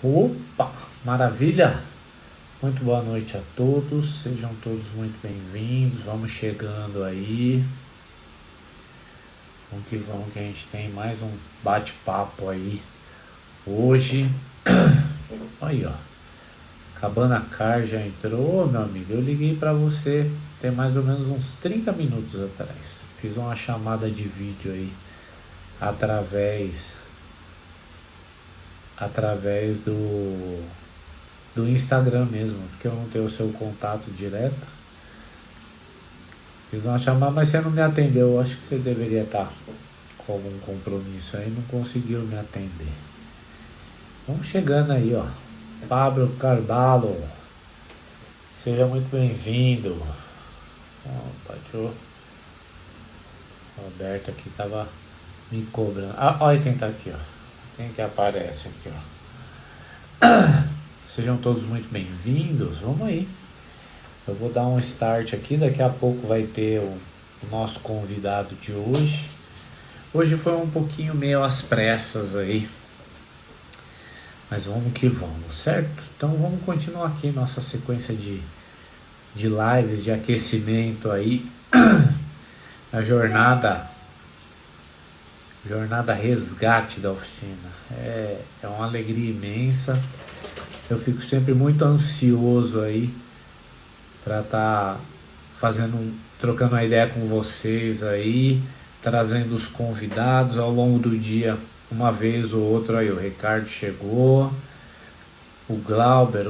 Opa, maravilha! Muito boa noite a todos, sejam todos muito bem-vindos. Vamos chegando aí. Vamos que a gente tem mais um bate-papo aí hoje. Aí, ó. Cabana Car já entrou, meu amigo. Eu liguei pra você tem mais ou menos uns 30 minutos atrás. Fiz uma chamada de vídeo aí através do Instagram mesmo, porque eu não tenho o seu contato direto. Fiz uma chamada, mas você não me atendeu. Eu acho que você deveria estar com algum compromisso aí, não conseguiu me atender. Vamos chegando aí, ó. Pablo Carvalho, seja muito bem-vindo. Opa, deixa eu... Roberto aqui tava me cobrando. Olha quem tá aqui, ó. Quem que aparece aqui, ó. Sejam todos muito bem-vindos. Vamos aí. Eu vou dar um start aqui. Daqui a pouco vai ter o nosso convidado de hoje. Hoje foi um pouquinho meio às pressas aí. Mas vamos que vamos, certo? Então vamos continuar aqui nossa sequência de lives, de aquecimento aí. A jornada resgate da oficina. É uma alegria imensa. Eu fico sempre muito ansioso aí para estar trocando uma ideia com vocês aí, trazendo os convidados ao longo do dia, uma vez ou outra. Aí o Ricardo chegou, o Glauber,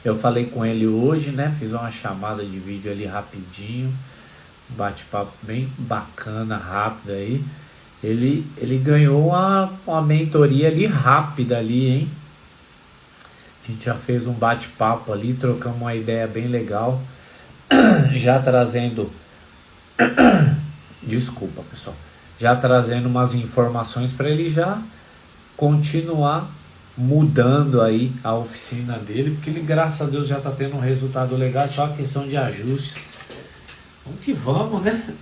eu falei com ele hoje, né? Fiz uma chamada de vídeo ali rapidinho, bate-papo bem bacana, rápido aí. Ele ganhou uma mentoria ali rápida ali, hein? A gente já fez um bate-papo ali, trocamos uma ideia bem legal, já trazendo, desculpa pessoal, já trazendo umas informações para ele já continuar mudando aí a oficina dele, porque ele, graças a Deus, já tá tendo um resultado legal, só questão de ajustes. Vamos que vamos, né?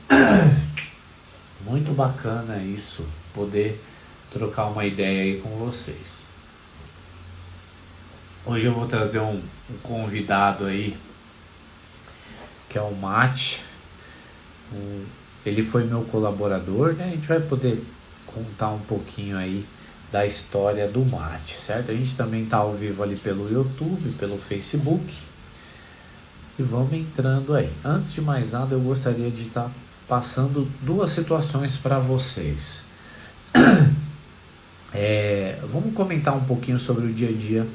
Muito bacana isso, poder trocar uma ideia aí com vocês. Hoje eu vou trazer um convidado aí, que é o Mate. Ele foi meu colaborador, né? A gente vai poder contar um pouquinho aí da história do Mate, certo? A gente também tá ao vivo ali pelo YouTube, pelo Facebook. E vamos entrando aí. Antes de mais nada, eu gostaria de estar passando duas situações para vocês. Vamos comentar um pouquinho sobre o dia a dia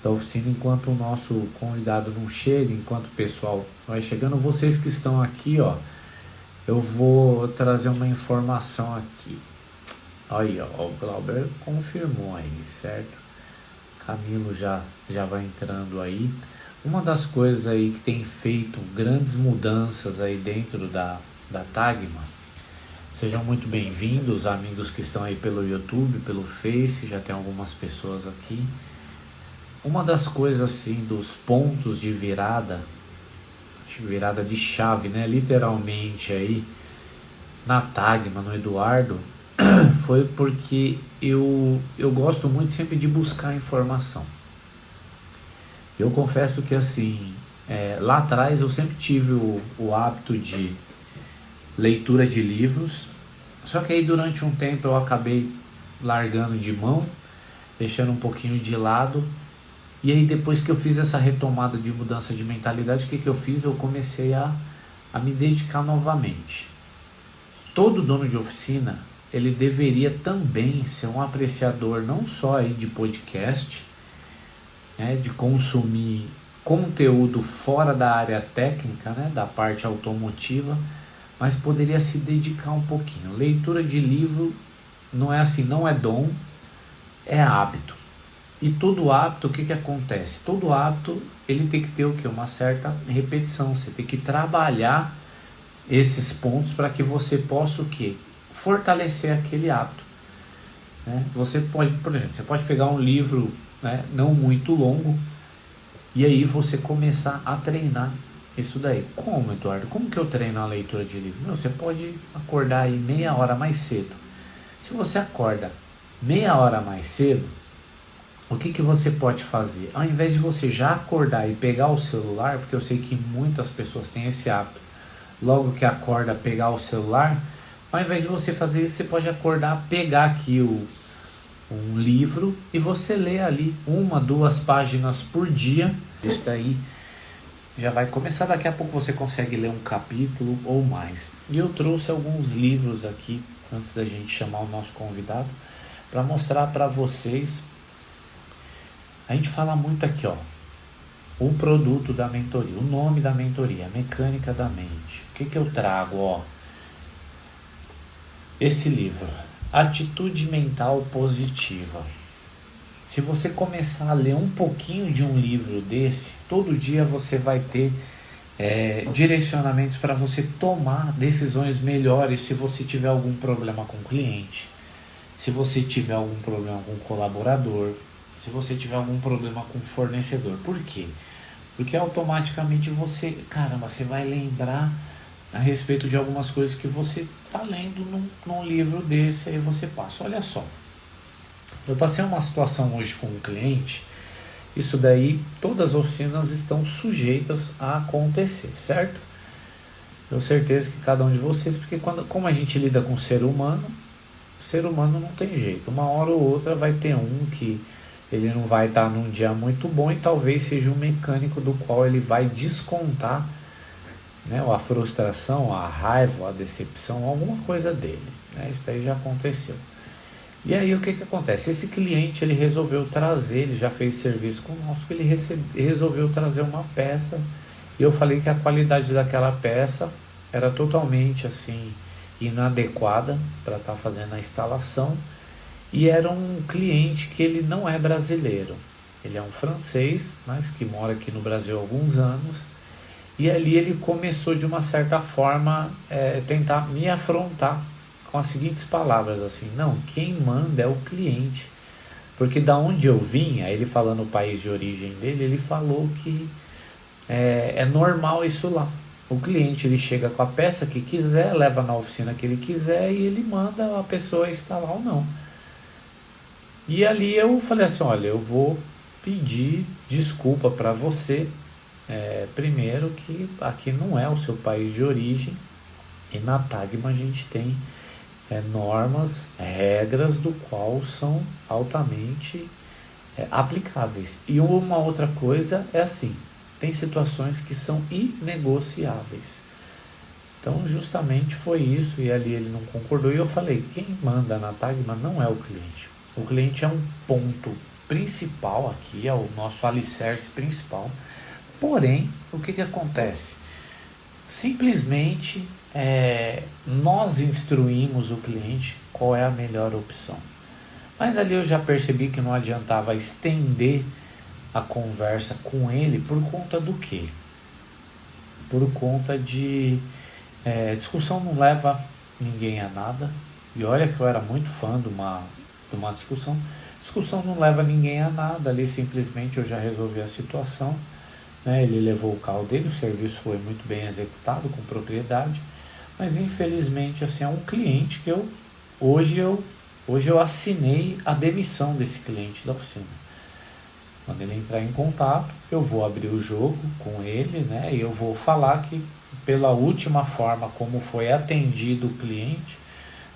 da oficina enquanto o nosso convidado não chega, enquanto o pessoal vai chegando. Vocês que estão aqui, ó, eu vou trazer uma informação aqui. Aí, ó, o Glauber confirmou aí, certo? Camilo já vai entrando aí. Uma das coisas aí que tem feito grandes mudanças aí dentro da Tagma, sejam muito bem-vindos, amigos que estão aí pelo YouTube, pelo Face, já tem algumas pessoas aqui. Uma das coisas assim, dos pontos de virada de chave, né, literalmente aí, na Tagma, no Eduardo, foi porque eu gosto muito sempre de buscar informação. Eu confesso que assim, lá atrás eu sempre tive o hábito de leitura de livros, só que aí durante um tempo eu acabei largando de mão, deixando um pouquinho de lado. E aí depois que eu fiz essa retomada de mudança de mentalidade, o que eu fiz? Eu comecei a me dedicar novamente. Todo dono de oficina, ele deveria também ser um apreciador não só aí de podcast, né, de consumir conteúdo fora da área técnica, né, da parte automotiva, mas poderia se dedicar um pouquinho. Leitura de livro não é assim, não é dom, é hábito. E todo hábito, o que acontece? Todo hábito, ele tem que ter o quê? Uma certa repetição. Você tem que trabalhar esses pontos para que você possa o quê? Fortalecer aquele hábito, né? Você pode, por exemplo, você pode pegar um livro, né, não muito longo, e aí você começar a treinar isso daí. Como, Eduardo? Como que eu treino a leitura de livro? Você pode acordar aí meia hora mais cedo. Se você acorda meia hora mais cedo, o que você pode fazer? Ao invés de você já acordar e pegar o celular, porque eu sei que muitas pessoas têm esse hábito, logo que acorda pegar o celular, ao invés de você fazer isso, você pode acordar, pegar aqui um livro e você lê ali 1, 2 páginas por dia. Isso daí já vai começar, daqui a pouco você consegue ler um capítulo ou mais. E eu trouxe alguns livros aqui, antes da gente chamar o nosso convidado, para mostrar para vocês. A gente fala muito aqui, ó, o produto da mentoria, o nome da mentoria, a mecânica da mente. O que eu trago, ó? Esse livro, Atitude Mental Positiva. Se você começar a ler um pouquinho de um livro desse, todo dia você vai ter direcionamentos para você tomar decisões melhores se você tiver algum problema com o cliente, se você tiver algum problema com o colaborador, se você tiver algum problema com o fornecedor. Por quê? Porque automaticamente você vai lembrar a respeito de algumas coisas que você está lendo num livro desse, aí você passa. Olha só, eu passei uma situação hoje com um cliente, isso daí todas as oficinas estão sujeitas a acontecer, certo? Tenho certeza que cada um de vocês, porque como a gente lida com o ser humano não tem jeito, uma hora ou outra vai ter um que ele não vai estar num dia muito bom e talvez seja um mecânico do qual ele vai descontar, né, a frustração, a raiva, a decepção, alguma coisa dele, né? Isso daí já aconteceu. E aí o que acontece? Esse cliente ele resolveu trazer, ele já fez serviço conosco, ele resolveu trazer uma peça e eu falei que a qualidade daquela peça era totalmente assim inadequada para estar fazendo a instalação, e era um cliente que ele não é brasileiro, ele é um francês, mas que mora aqui no Brasil há alguns anos. E ali ele começou de uma certa forma tentar me afrontar com as seguintes palavras assim: não, quem manda é o cliente, porque da onde eu vinha, ele falando o país de origem dele, ele falou que é normal isso lá. O cliente ele chega com a peça que quiser, leva na oficina que ele quiser e ele manda a pessoa instalar ou não. E ali eu falei assim: olha, eu vou pedir desculpa para você. Primeiro que aqui não é o seu país de origem e na Tagma a gente tem normas, regras do qual são altamente aplicáveis. E uma outra coisa é assim, tem situações que são inegociáveis. Então justamente foi isso, e ali ele não concordou e eu falei: quem manda na Tagma não é o cliente. O cliente é um ponto principal aqui, é o nosso alicerce principal. Porém, o que acontece? Simplesmente nós instruímos o cliente qual é a melhor opção. Mas ali eu já percebi que não adiantava estender a conversa com ele por conta do quê? Por conta de discussão não leva ninguém a nada. E olha que eu era muito fã de uma discussão. Discussão não leva ninguém a nada. Ali simplesmente eu já resolvi a situação. Ele levou o carro dele, o serviço foi muito bem executado, com propriedade, mas infelizmente assim, é um cliente que hoje eu assinei a demissão desse cliente da oficina. Quando ele entrar em contato, eu vou abrir o jogo com ele, né, e eu vou falar que pela última forma como foi atendido o cliente,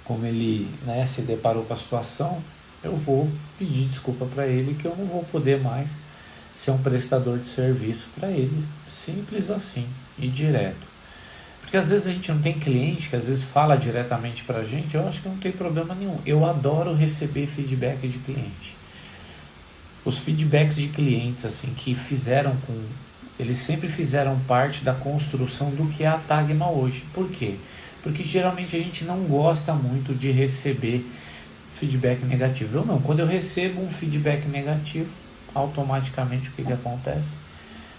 como ele, né, se deparou com a situação, eu vou pedir desculpa para ele, que eu não vou poder mais ser um prestador de serviço para ele, simples assim e direto. Porque às vezes a gente não tem cliente que às vezes fala diretamente para a gente, eu acho que não tem problema nenhum. Eu adoro receber feedback de cliente. Os feedbacks de clientes assim que eles sempre fizeram parte da construção do que é a Tagma hoje. Por quê? Porque geralmente a gente não gosta muito de receber feedback negativo. Eu não, quando eu recebo um feedback negativo, automaticamente o que acontece?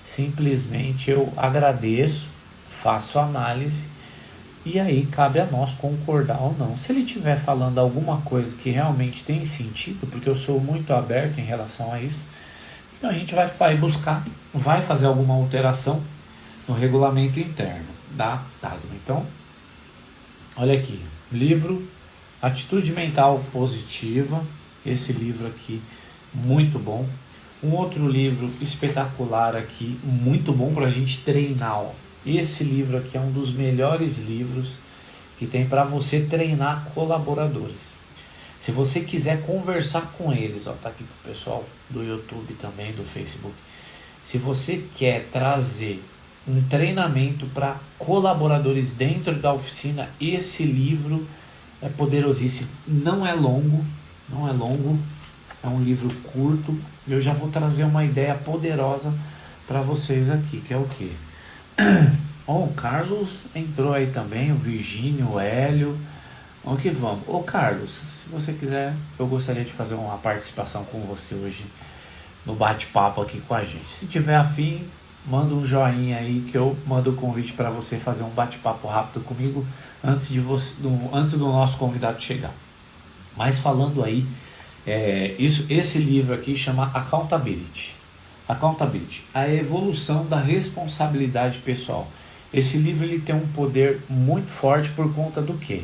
Simplesmente eu agradeço, faço análise e aí cabe a nós concordar ou não. Se ele estiver falando alguma coisa que realmente tem sentido, porque eu sou muito aberto em relação a isso, então a gente vai buscar, vai fazer alguma alteração no regulamento interno da Tagma. Então, olha aqui, livro Atitude Mental Positiva, Esse livro aqui, muito bom. Um outro livro espetacular aqui, muito bom para a gente treinar. Ó. Esse livro aqui é um dos melhores livros que tem para você treinar colaboradores. Se você quiser conversar com eles, ó, tá aqui pro pessoal do YouTube também, do Facebook. Se você quer trazer um treinamento para colaboradores dentro da oficina, esse livro é poderosíssimo. Não é longo, é um livro curto. Eu já vou trazer uma ideia poderosa para vocês aqui, que é o quê? O Carlos entrou aí também, o Virgínio, o Hélio. Vamos que vamos. Ô Carlos, se você quiser, eu gostaria de fazer uma participação com você hoje no bate-papo aqui com a gente. Se tiver afim, manda um joinha aí que eu mando o convite para você fazer um bate-papo rápido comigo antes do nosso convidado chegar. Mas falando aí, esse livro aqui chama Accountability, a evolução da responsabilidade pessoal. Esse livro ele tem um poder muito forte por conta do quê?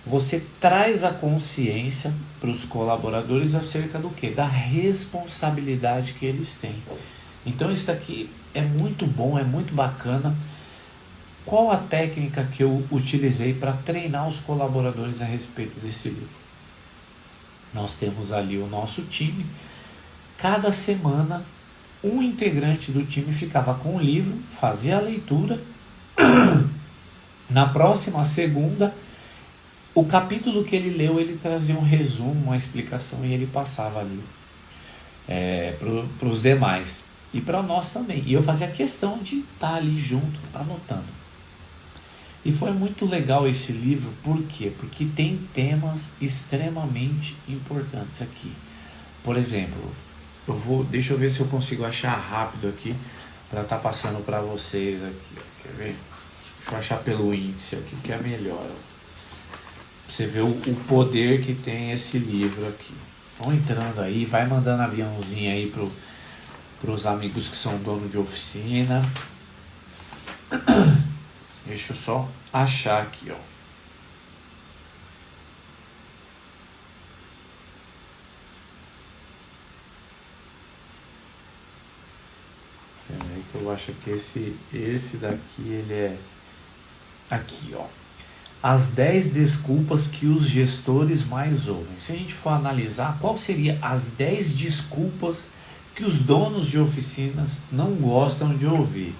Você traz a consciência para os colaboradores acerca do quê? Da responsabilidade que eles têm. Então isso daqui é muito bom, é muito bacana. Qual a técnica que eu utilizei para treinar os colaboradores a respeito desse livro? Nós temos ali o nosso time. Cada semana, um integrante do time ficava com o livro, fazia a leitura. Na próxima segunda, o capítulo que ele leu, ele trazia um resumo, uma explicação e ele passava ali para os demais. E para nós também. E eu fazia questão de estar ali junto, anotando. E foi muito legal esse livro, por quê? Porque tem temas extremamente importantes aqui. Por exemplo, deixa eu ver se eu consigo achar rápido aqui, para estar passando para vocês aqui. Quer ver? Deixa eu achar pelo índice aqui, que é melhor. Você vê o poder que tem esse livro aqui. Vão entrando aí, vai mandando aviãozinho aí para os amigos que são donos de oficina. Deixa eu só achar aqui, ó. Peraí que eu acho que esse daqui, ele é... Aqui, ó. As 10 desculpas que os gestores mais ouvem. Se a gente for analisar, qual seria as 10 desculpas que os donos de oficinas não gostam de ouvir?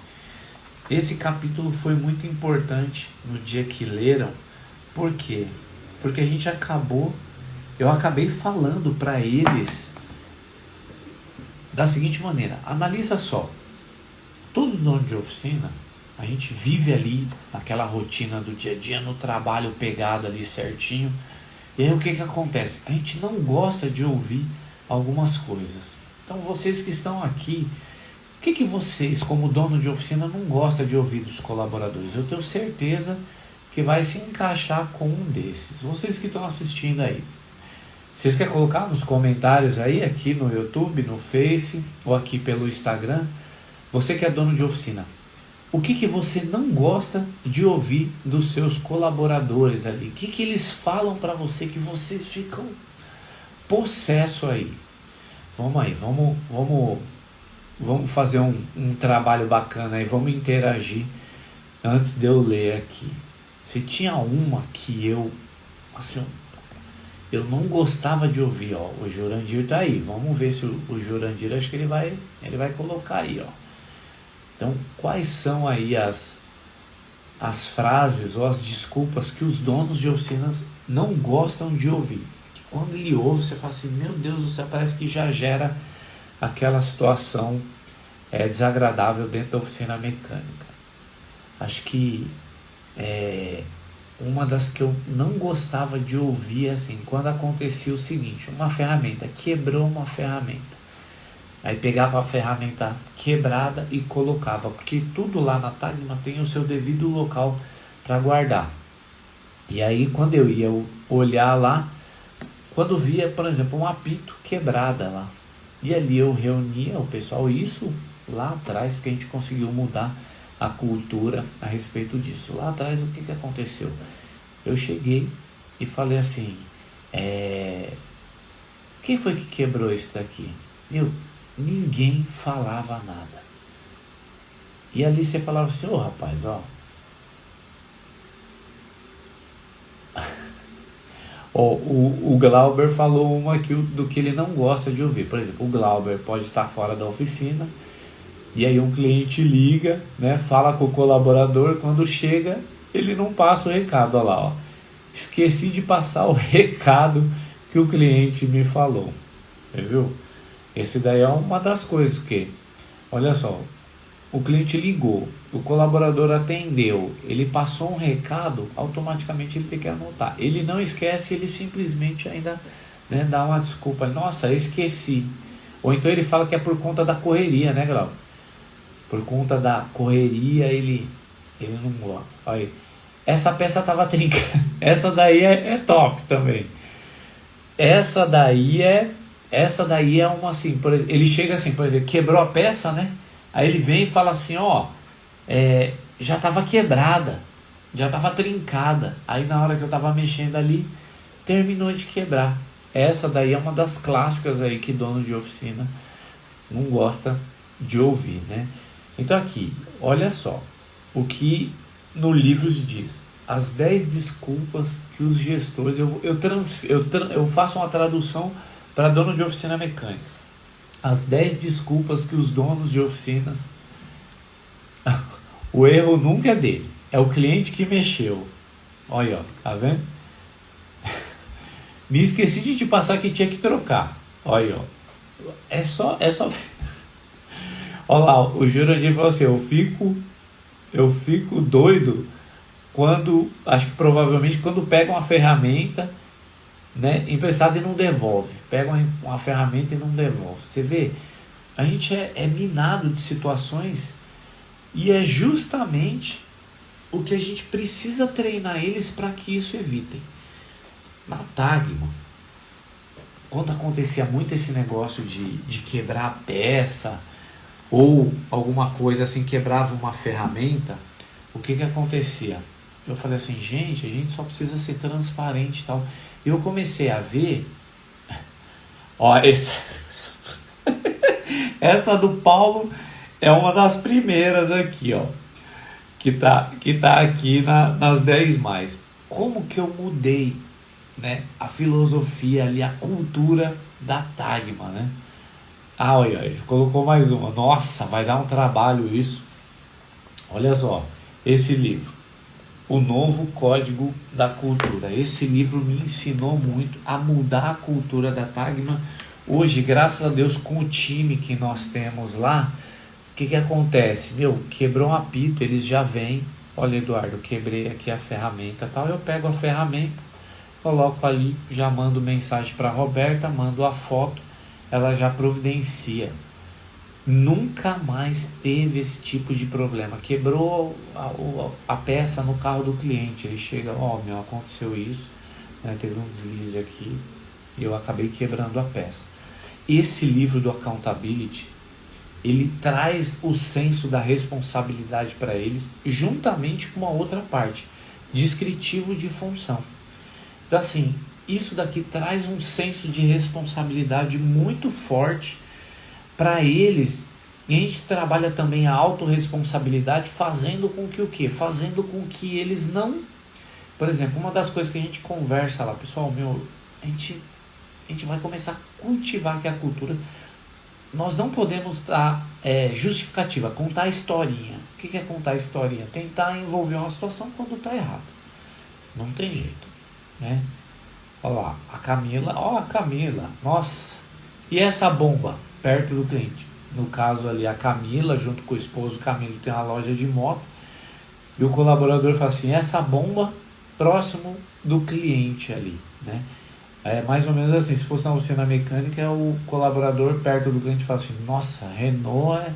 Esse capítulo foi muito importante no dia que leram. Por quê? Porque eu acabei falando para eles da seguinte maneira. Analisa só. Todo dono de oficina, a gente vive ali naquela rotina do dia a dia, no trabalho pegado ali certinho. E aí o que acontece? A gente não gosta de ouvir algumas coisas. Então vocês que estão aqui, o que vocês, como dono de oficina, não gostam de ouvir dos colaboradores? Eu tenho certeza que vai se encaixar com um desses. Vocês que estão assistindo aí, vocês querem colocar nos comentários aí, aqui no YouTube, no Face, ou aqui pelo Instagram, você que é dono de oficina, o que você não gosta de ouvir dos seus colaboradores ali? O que eles falam para você que vocês ficam possesso aí? Vamos aí, vamos fazer um trabalho bacana aí, vamos interagir antes de eu ler aqui. Se tinha uma que eu não gostava de ouvir, ó, o Jurandir tá aí, vamos ver se o Jurandir, acho que ele vai colocar aí, ó. Então, quais são aí as frases ou as desculpas que os donos de oficinas não gostam de ouvir? Que quando ele ouve, você fala assim, meu Deus do céu, parece que já gera aquela situação desagradável dentro da oficina mecânica. Acho que uma das que eu não gostava de ouvir é assim, quando acontecia o seguinte, uma ferramenta, quebrou uma ferramenta. Aí pegava a ferramenta quebrada e colocava, porque tudo lá na Tagma tem o seu devido local para guardar. E aí quando eu ia olhar lá, quando via, por exemplo, um apito quebrada lá, e ali eu reunia o pessoal, isso lá atrás, porque a gente conseguiu mudar a cultura a respeito disso. Lá atrás o que aconteceu? Eu cheguei e falei assim, Quem foi que quebrou isso daqui? Ninguém falava nada. E ali você falava assim, rapaz, o Glauber falou uma aqui do que ele não gosta de ouvir. Por exemplo, o Glauber pode estar fora da oficina, e aí um cliente liga, né, fala com o colaborador, quando chega, ele não passa o recado, olha lá, esqueci de passar o recado que o cliente me falou. Viu? Esse daí é uma das coisas que, olha só, o cliente ligou, o colaborador atendeu, ele passou um recado, automaticamente ele tem que anotar. Ele não esquece, ele simplesmente ainda, né, dá uma desculpa. Nossa, eu esqueci. Ou então ele fala que é por conta da correria, né, Grau? Por conta da correria ele não gosta. Olha aí. Essa peça estava trincada. Essa daí é top também. Essa daí é uma assim, por exemplo, ele chega assim, por exemplo, quebrou a peça, né? Aí ele vem e fala assim, já estava quebrada, já estava trincada. Aí na hora que eu estava mexendo ali, terminou de quebrar. Essa daí é uma das clássicas aí que dono de oficina não gosta de ouvir, né? Então aqui, olha só, o no livro diz, as 10 desculpas que os gestores, eu faço uma tradução para dono de oficina mecânica. As 10 desculpas que os donos de oficinas, o erro nunca é dele, é o cliente que mexeu. Olha, ó, tá vendo? Me esqueci de te passar que tinha que trocar. Olha, ó. É só. Olha lá, o Jurandir falou assim, eu fico doido quando, acho que provavelmente quando pega uma ferramenta, né, emprestada e não devolve. Pega uma ferramenta e não devolve. Você vê, a gente é minado de situações e é justamente o que a gente precisa treinar eles para que isso evitem. Na Tagma, quando acontecia muito esse negócio de quebrar a peça ou alguma coisa assim, quebrava uma ferramenta, o que acontecia? Eu falei assim, a gente só precisa ser transparente e tal. Eu comecei a ver, essa do Paulo é uma das primeiras aqui, que tá aqui nas 10 mais. Como que eu mudei, né, a filosofia ali, a cultura da Tagma, né? Olha, colocou mais uma. Nossa, vai dar um trabalho isso. Olha só, esse livro, O Novo Código da Cultura. Esse livro me ensinou muito a mudar a cultura da Tagma. Hoje, graças a Deus, com o time que nós temos lá, o que acontece? Quebrou um apito, eles já vêm. Olha, Eduardo, quebrei aqui a ferramenta, tal. Eu pego a ferramenta, coloco ali, já mando mensagem para a Roberta, mando a foto, ela já providencia. Nunca mais teve esse tipo de problema. Quebrou a peça no carro do cliente, ele chega, aconteceu isso, né, teve um deslize aqui e eu acabei quebrando a peça. Esse livro do Accountability, ele traz o senso da responsabilidade para eles, juntamente com uma outra parte, descritivo de função. Então assim, isso daqui traz um senso de responsabilidade muito forte para eles, e a gente trabalha também a autorresponsabilidade, fazendo com que o quê? Fazendo com que eles não... Por exemplo, uma das coisas que a gente conversa lá, pessoal, a gente vai começar a cultivar aqui a cultura. Nós não podemos dar justificativa, contar historinha. O que é contar historinha? Tentar envolver uma situação quando está errado. Não tem jeito, né? Olha lá, a Camila, nossa, e essa bomba perto do cliente? No caso ali, a Camila, junto com o esposo, Camilo tem uma loja de moto, e o colaborador fala assim, essa bomba próximo do cliente ali, né? É mais ou menos assim, se fosse na oficina mecânica, o colaborador perto do cliente fala assim, nossa, Renault,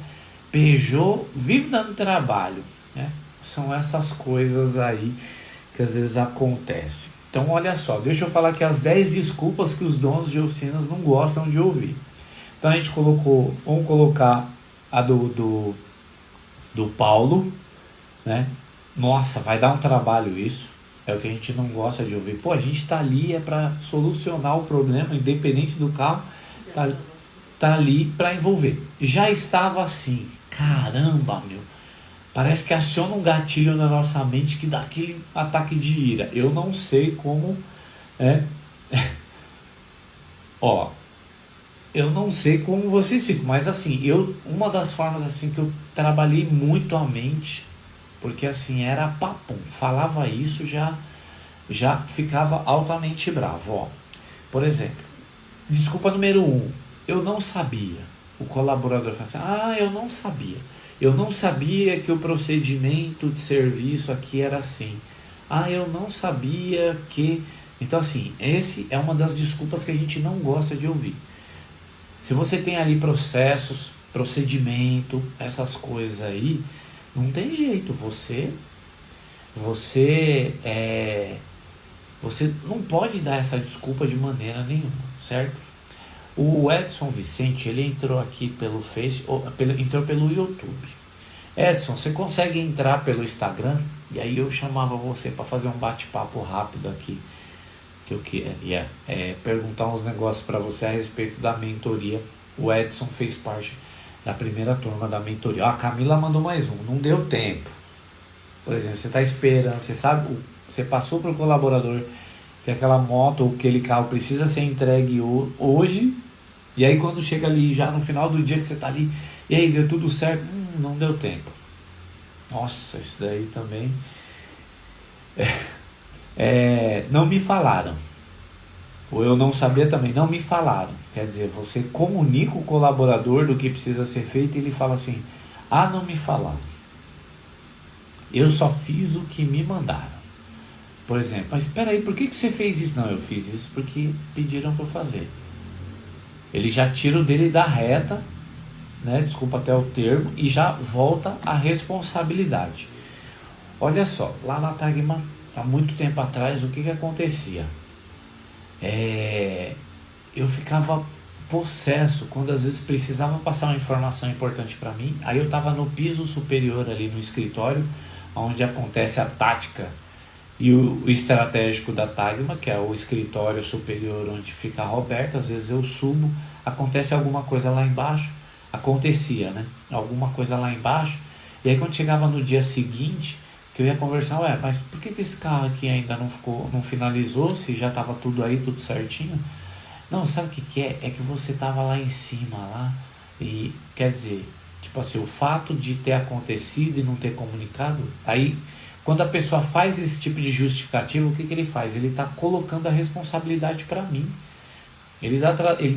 Peugeot, vive dando trabalho, né? São essas coisas aí que às vezes acontecem. Então olha só, deixa eu falar aqui as 10 desculpas que os donos de oficinas não gostam de ouvir. Então a gente vamos colocar a do Paulo, né? Nossa, vai dar um trabalho isso. É o que a gente não gosta de ouvir. Pô, a gente tá ali é para solucionar o problema, independente do carro, tá ali para envolver. Já estava assim, caramba, meu. Parece que aciona um gatilho na nossa mente que dá aquele ataque de ira. Eu não sei como é. Ó, eu não sei como vocês ficam, mas assim, uma das formas assim que eu trabalhei muito a mente, porque assim, era papum, falava isso, já ficava altamente bravo, ó. Por exemplo, desculpa número 1, eu não sabia. O colaborador fala assim, eu não sabia. Eu não sabia que o procedimento de serviço aqui era assim. Eu não sabia que... Então assim, esse é uma das desculpas que a gente não gosta de ouvir. Se você tem ali processos, procedimento, essas coisas aí, não tem jeito, você não pode dar essa desculpa de maneira nenhuma, certo? O Edson Vicente, ele entrou aqui pelo entrou pelo YouTube. Edson, você consegue entrar pelo Instagram? E aí eu chamava você para fazer um bate-papo rápido aqui, que eu queria perguntar uns negócios para você a respeito da mentoria. O Edson fez parte da primeira turma da mentoria. A Camila mandou mais um, não deu tempo. Por exemplo, você está esperando, você sabe, você passou para o colaborador que aquela moto ou aquele carro precisa ser entregue hoje, e aí quando chega ali já no final do dia que você está ali, e aí deu tudo certo, não deu tempo. Nossa, isso daí também não me falaram, ou eu não sabia também, não me falaram. Quer dizer, você comunica o colaborador do que precisa ser feito e ele fala assim, não me falaram, eu só fiz o que me mandaram. Por exemplo, mas espera aí, por que você fez isso? Não, eu fiz isso porque pediram para eu fazer. Ele já tira o dele da reta, né? Desculpa até o termo, e já volta a responsabilidade. Olha só, lá na Tagma, há muito tempo atrás, o que acontecia? Eu ficava possesso quando às vezes precisava passar uma informação importante para mim. Aí eu estava no piso superior ali no escritório, onde acontece a tática e o estratégico da Tagma, que é o escritório superior onde fica a Roberta. Às vezes eu subo, acontece alguma coisa lá embaixo, acontecia, né? Alguma coisa lá embaixo, e aí quando chegava no dia seguinte, que eu ia conversar, mas por que esse carro aqui ainda não finalizou, se já estava tudo aí, tudo certinho? Não, sabe o que é? É que você estava lá em cima, lá, e quer dizer, tipo assim, o fato de ter acontecido e não ter comunicado, aí quando a pessoa faz esse tipo de justificativa, o que ele faz? Ele está colocando a responsabilidade para mim. Ele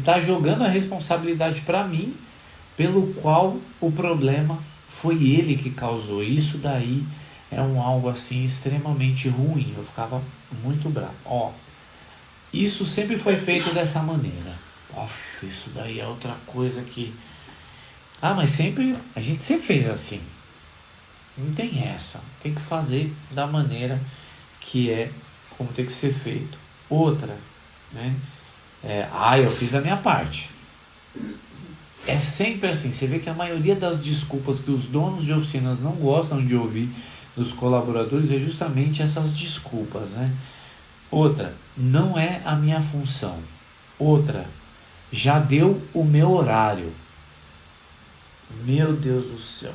tá jogando a responsabilidade para mim, pelo qual o problema foi ele que causou. Isso daí é algo assim extremamente ruim. Eu ficava muito bravo. Isso sempre foi feito dessa maneira. Isso daí é outra coisa que... mas a gente sempre fez assim. Não tem essa, tem que fazer da maneira que como tem que ser feito. Outra, né? Eu fiz a minha parte. É sempre assim, você vê que a maioria das desculpas que os donos de oficinas não gostam de ouvir dos colaboradores é justamente essas desculpas, né? Outra, não é a minha função. Outra, já deu o meu horário. Meu Deus do céu.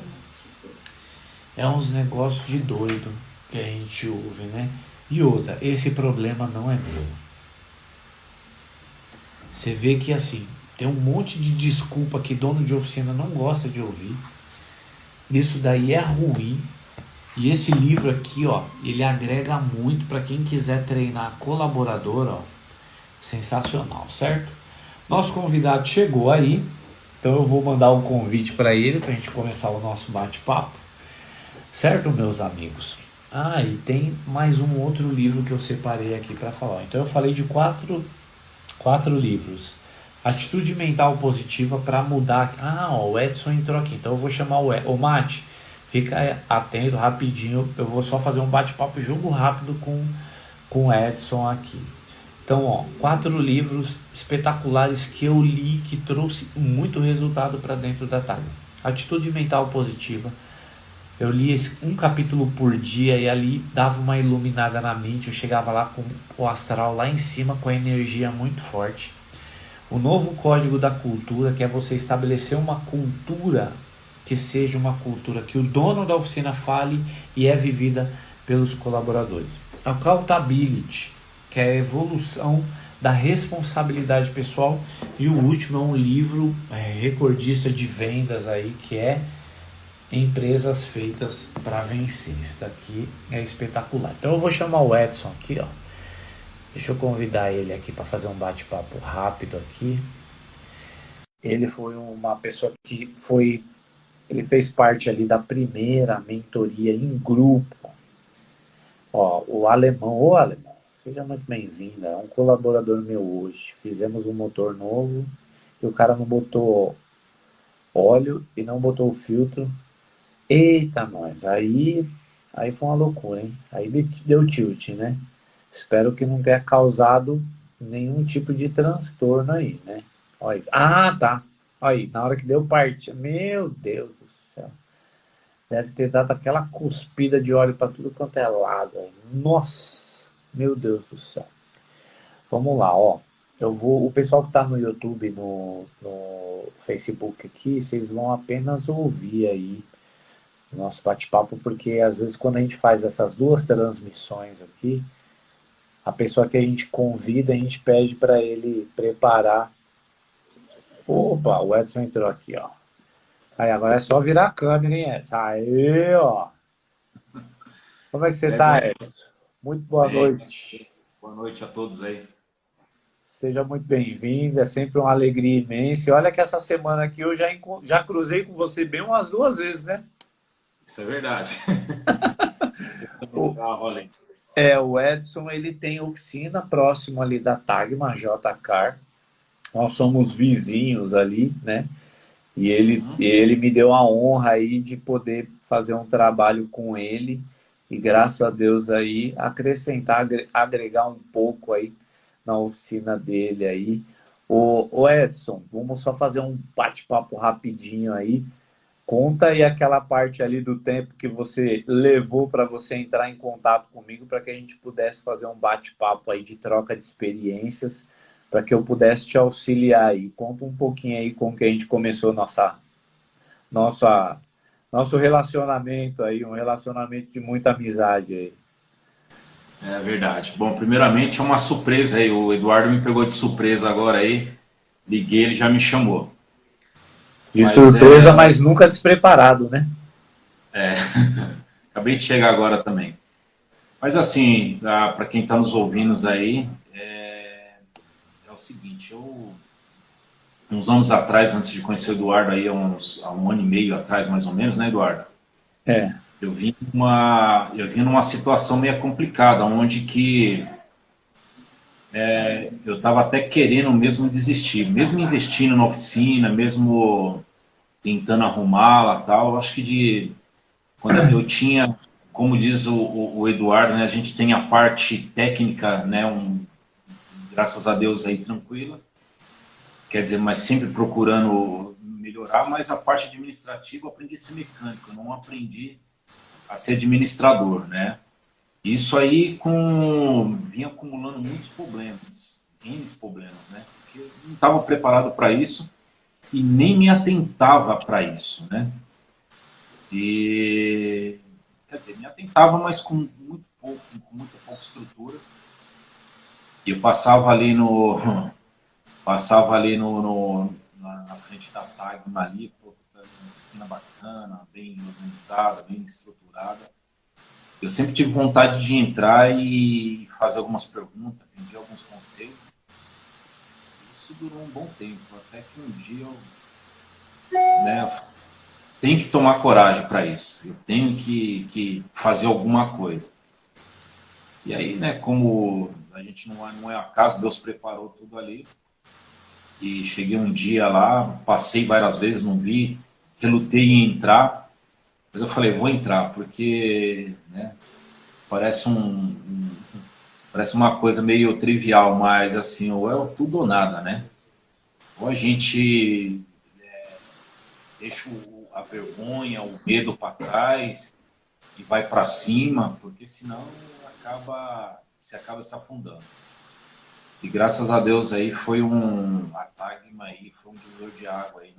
É uns negócios de doido que a gente ouve, né? E outra, esse problema não é meu. Você vê que assim, tem um monte de desculpa que dono de oficina não gosta de ouvir. Isso daí é ruim. E esse livro aqui, ele agrega muito para quem quiser treinar colaborador, sensacional, certo? Nosso convidado chegou aí, então eu vou mandar um convite para ele, para a gente começar o nosso bate-papo. Certo, meus amigos? E tem mais um outro livro que eu separei aqui para falar. Então eu falei de quatro livros. Atitude mental positiva para mudar. O Edson entrou aqui. Então eu vou chamar o Mate. Fica atento rapidinho. Eu vou só fazer um bate-papo, jogo rápido com o Edson aqui. Então, 4 livros espetaculares que eu li, que trouxe muito resultado para dentro da Tagma. Atitude mental positiva Eu lia um capítulo por dia e ali dava uma iluminada na mente. Eu chegava lá com o astral lá em cima, com a energia muito forte. O novo código da cultura, que é você estabelecer uma cultura que seja uma cultura que o dono da oficina fale e é vivida pelos colaboradores. Accountability, que é a evolução da responsabilidade pessoal. E o último é um livro recordista de vendas aí, que é Empresas Feitas para Vencer. Isso daqui é espetacular. Então eu vou chamar o Edson aqui, ó. Deixa eu convidar ele aqui para fazer um bate-papo rápido aqui. Ele foi uma pessoa que ele fez parte ali da primeira mentoria em grupo. Ó, o alemão, seja muito bem-vindo. É um colaborador meu hoje. Fizemos um motor novo e o cara não botou óleo e não botou o filtro. Eita, nós, aí foi uma loucura, hein? Aí deu tilt, né? Espero que não tenha causado nenhum tipo de transtorno aí, né? Olha aí. Ah, tá. Olha aí, na hora que deu partida, meu Deus do céu. Deve ter dado aquela cuspida de óleo para tudo quanto é lado. Aí. Nossa, meu Deus do céu. Vamos lá, ó. O pessoal que está no YouTube, no Facebook aqui, vocês vão apenas ouvir aí nosso bate-papo, porque às vezes quando a gente faz essas duas transmissões aqui, a pessoa que a gente convida, a gente pede para ele preparar. Opa, o Edson entrou aqui, ó. Aí agora é só virar a câmera, hein, Edson? Aí, ó. Como é que você É tá, bem, Edson? Muito boa bem. noite. Boa noite a todos aí. Seja muito bem-vindo, é sempre uma alegria imensa. E olha que essa semana aqui eu já cruzei com você bem umas duas vezes, né? Isso é verdade. Eu também O, dá rolê. o Edson, ele tem oficina próximo ali da Tagma, J-Car. Nós somos vizinhos ali, né? E Uhum. ele me deu a honra aí de poder fazer um trabalho com ele e graças a Deus aí acrescentar, agregar um pouco aí na oficina dele aí. O Edson, vamos só fazer um bate-papo rapidinho aí. Conta aí aquela parte ali do tempo que você levou para você entrar em contato comigo para que a gente pudesse fazer um bate-papo aí de troca de experiências, para que eu pudesse te auxiliar aí. Conta um pouquinho aí como que a gente começou nossa nosso relacionamento aí, um relacionamento de muita amizade aí. É verdade. Bom, primeiramente é uma surpresa aí. O Eduardo me pegou de surpresa agora aí. Liguei, ele já me chamou. De Mas surpresa, mas nunca despreparado, né? acabei de chegar agora também. Mas assim, para quem está nos ouvindo aí, é o seguinte, uns anos atrás, antes de conhecer o Eduardo aí, há um ano e meio atrás mais ou menos, né, Eduardo? É. Eu vim numa situação meio complicada, onde que eu estava até querendo mesmo desistir, mesmo investindo na oficina, mesmo tentando arrumá-la, tal. Acho que quando eu tinha, como diz o Eduardo, né, a gente tem a parte técnica, né, graças a Deus aí tranquila, quer dizer, mas sempre procurando melhorar, mas a parte administrativa eu aprendi a ser mecânico, eu não aprendi a ser administrador, né? Isso aí vinha acumulando muitos problemas, N problemas, né? Porque eu não estava preparado para isso e nem me atentava para isso, né? E, quer dizer, me atentava, mas com muito pouca estrutura. E eu passava ali na frente da Tagma ali, uma oficina bacana, bem organizada, bem estruturada. Eu sempre tive vontade de entrar e fazer algumas perguntas, pedir alguns conselhos. Isso durou um bom tempo, até que um dia né, tenho que tomar coragem para isso. Eu tenho que fazer alguma coisa. E aí, né, como a gente não é acaso, Deus preparou tudo ali. E cheguei um dia lá, passei várias vezes, não vi, relutei em entrar. Mas eu falei, vou entrar, porque né, parece parece uma coisa meio trivial, mas assim, ou é tudo ou nada, né? Ou a gente deixa a vergonha, o medo para trás e vai para cima, porque senão você acaba se afundando. E graças a Deus aí a Tagma aí foi um divisor de água aí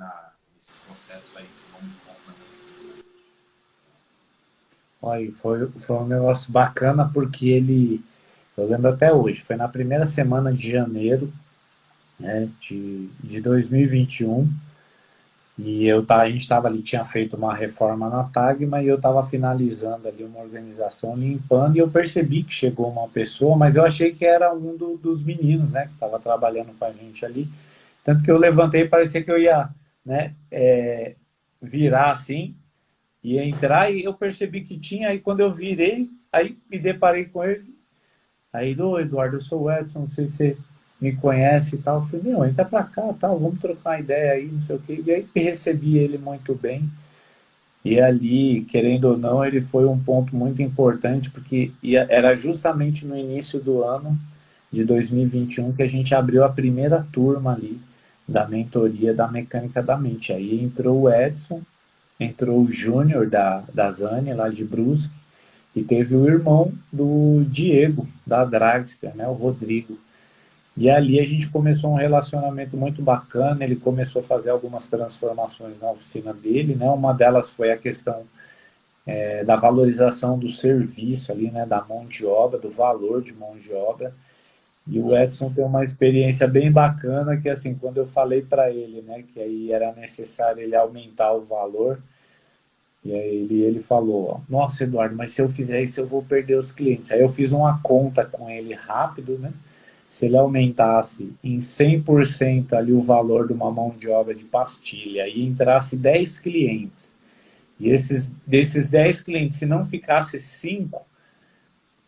nesse processo aí que vamos na medicina. Olha, foi um negócio bacana porque eu lembro até hoje, foi na primeira semana de janeiro, né, de 2021. A gente estava ali, tinha feito uma reforma na Tagma e eu estava finalizando ali uma organização, limpando, e eu percebi que chegou uma pessoa, mas eu achei que era um dos meninos, né, que estava trabalhando com a gente ali. Tanto que eu levantei e parecia que eu ia, né, virar assim, ia entrar, e eu percebi que tinha, aí quando eu virei, aí me deparei com ele. Aí, ô Eduardo, eu sou o Edson, não sei se você me conhece e tal. Eu falei, meu, entra pra cá, tal, vamos trocar uma ideia aí, não sei o quê. E aí recebi ele muito bem. E ali, querendo ou não, ele foi um ponto muito importante, porque era justamente no início do ano de 2021 que a gente abriu a primeira turma ali da mentoria da mecânica da mente. Aí entrou o Edson, entrou o Júnior da Zane, lá de Brusque, e teve o irmão do Diego, da Dragster, né, o Rodrigo. E ali a gente começou um relacionamento muito bacana, ele começou a fazer algumas transformações na oficina dele, né? Uma delas foi a questão da valorização do serviço ali, né? Da mão de obra, do valor de mão de obra. E o Edson tem uma experiência bem bacana que, assim, quando eu falei para ele, né, que aí era necessário ele aumentar o valor, e aí ele falou, ó, nossa, Eduardo, mas se eu fizer isso eu vou perder os clientes. Aí eu fiz uma conta com ele rápido, né? Se ele aumentasse em 100% ali o valor de uma mão de obra de pastilha e entrasse 10 clientes, e desses 10 clientes, se não ficasse 5,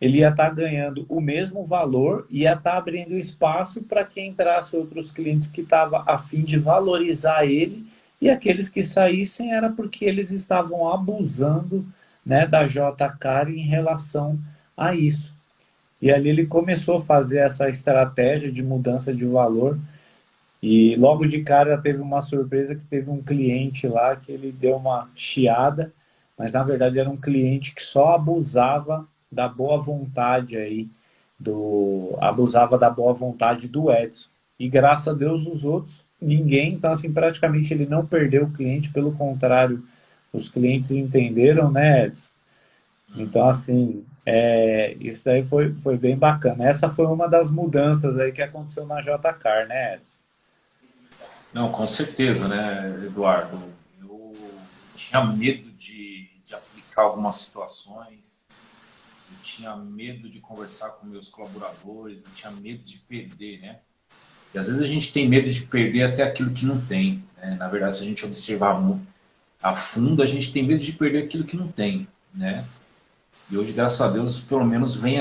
ele ia estar ganhando o mesmo valor e ia estar abrindo espaço para que entrasse outros clientes que estavam a fim de valorizar ele, e aqueles que saíssem era porque eles estavam abusando, né, da JCAR em relação a isso. E ali ele começou a fazer essa estratégia de mudança de valor. E logo de cara teve uma surpresa que teve um cliente lá que ele deu uma chiada, mas na verdade era um cliente que só abusava da boa vontade aí, abusava da boa vontade do Edson. E graças a Deus os outros, ninguém, então assim, praticamente ele não perdeu o cliente, pelo contrário, os clientes entenderam, né, Edson? Então, assim, isso daí foi bem bacana. Essa foi uma das mudanças aí que aconteceu na JCar, né, Edson? Não, com certeza, né, Eduardo? Eu tinha medo de aplicar algumas situações, eu tinha medo de conversar com meus colaboradores, eu tinha medo de perder, né? E às vezes a gente tem medo de perder até aquilo que não tem, né? Na verdade, se a gente observar a fundo, a gente tem medo de perder aquilo que não tem, né? E hoje, graças a Deus, pelo menos vem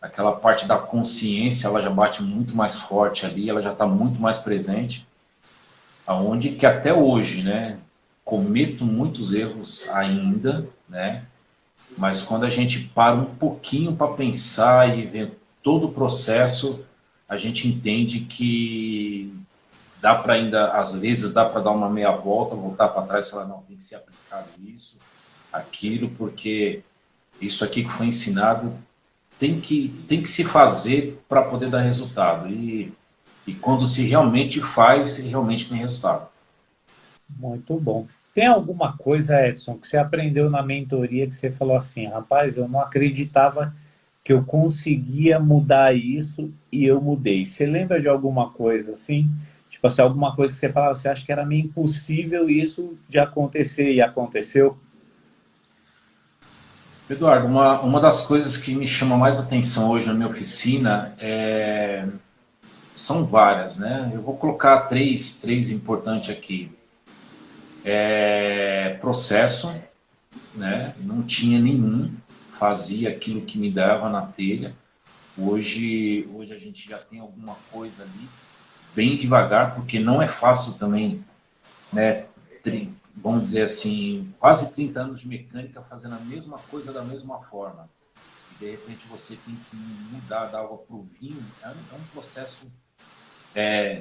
aquela parte da consciência, ela já bate muito mais forte ali, ela já está muito mais presente, aonde que até hoje, né, cometo muitos erros ainda, né, mas quando a gente para um pouquinho para pensar e ver todo o processo, a gente entende que dá para ainda, às vezes, dá para dar uma meia volta, voltar para trás e falar, não, tem que ser aplicado isso, aquilo, porque isso aqui que foi ensinado tem que se fazer para poder dar resultado. E quando se realmente faz, realmente tem resultado. Muito bom. Tem alguma coisa, Edson, que você aprendeu na mentoria que você falou assim, rapaz, eu não acreditava que eu conseguia mudar isso e eu mudei. Você lembra de alguma coisa assim? Tipo assim, alguma coisa que você falava, você acha que era meio impossível isso de acontecer e aconteceu? Eduardo, uma das coisas que me chama mais atenção hoje na minha oficina são várias, né? Eu vou colocar três importantes aqui. Processo, né? Não tinha nenhum, fazia aquilo que me dava na telha. Hoje a gente já tem alguma coisa ali, bem devagar, porque não é fácil também, né? Vamos dizer assim, quase 30 anos de mecânica fazendo a mesma coisa da mesma forma. E de repente você tem que mudar da água para o vinho, é um processo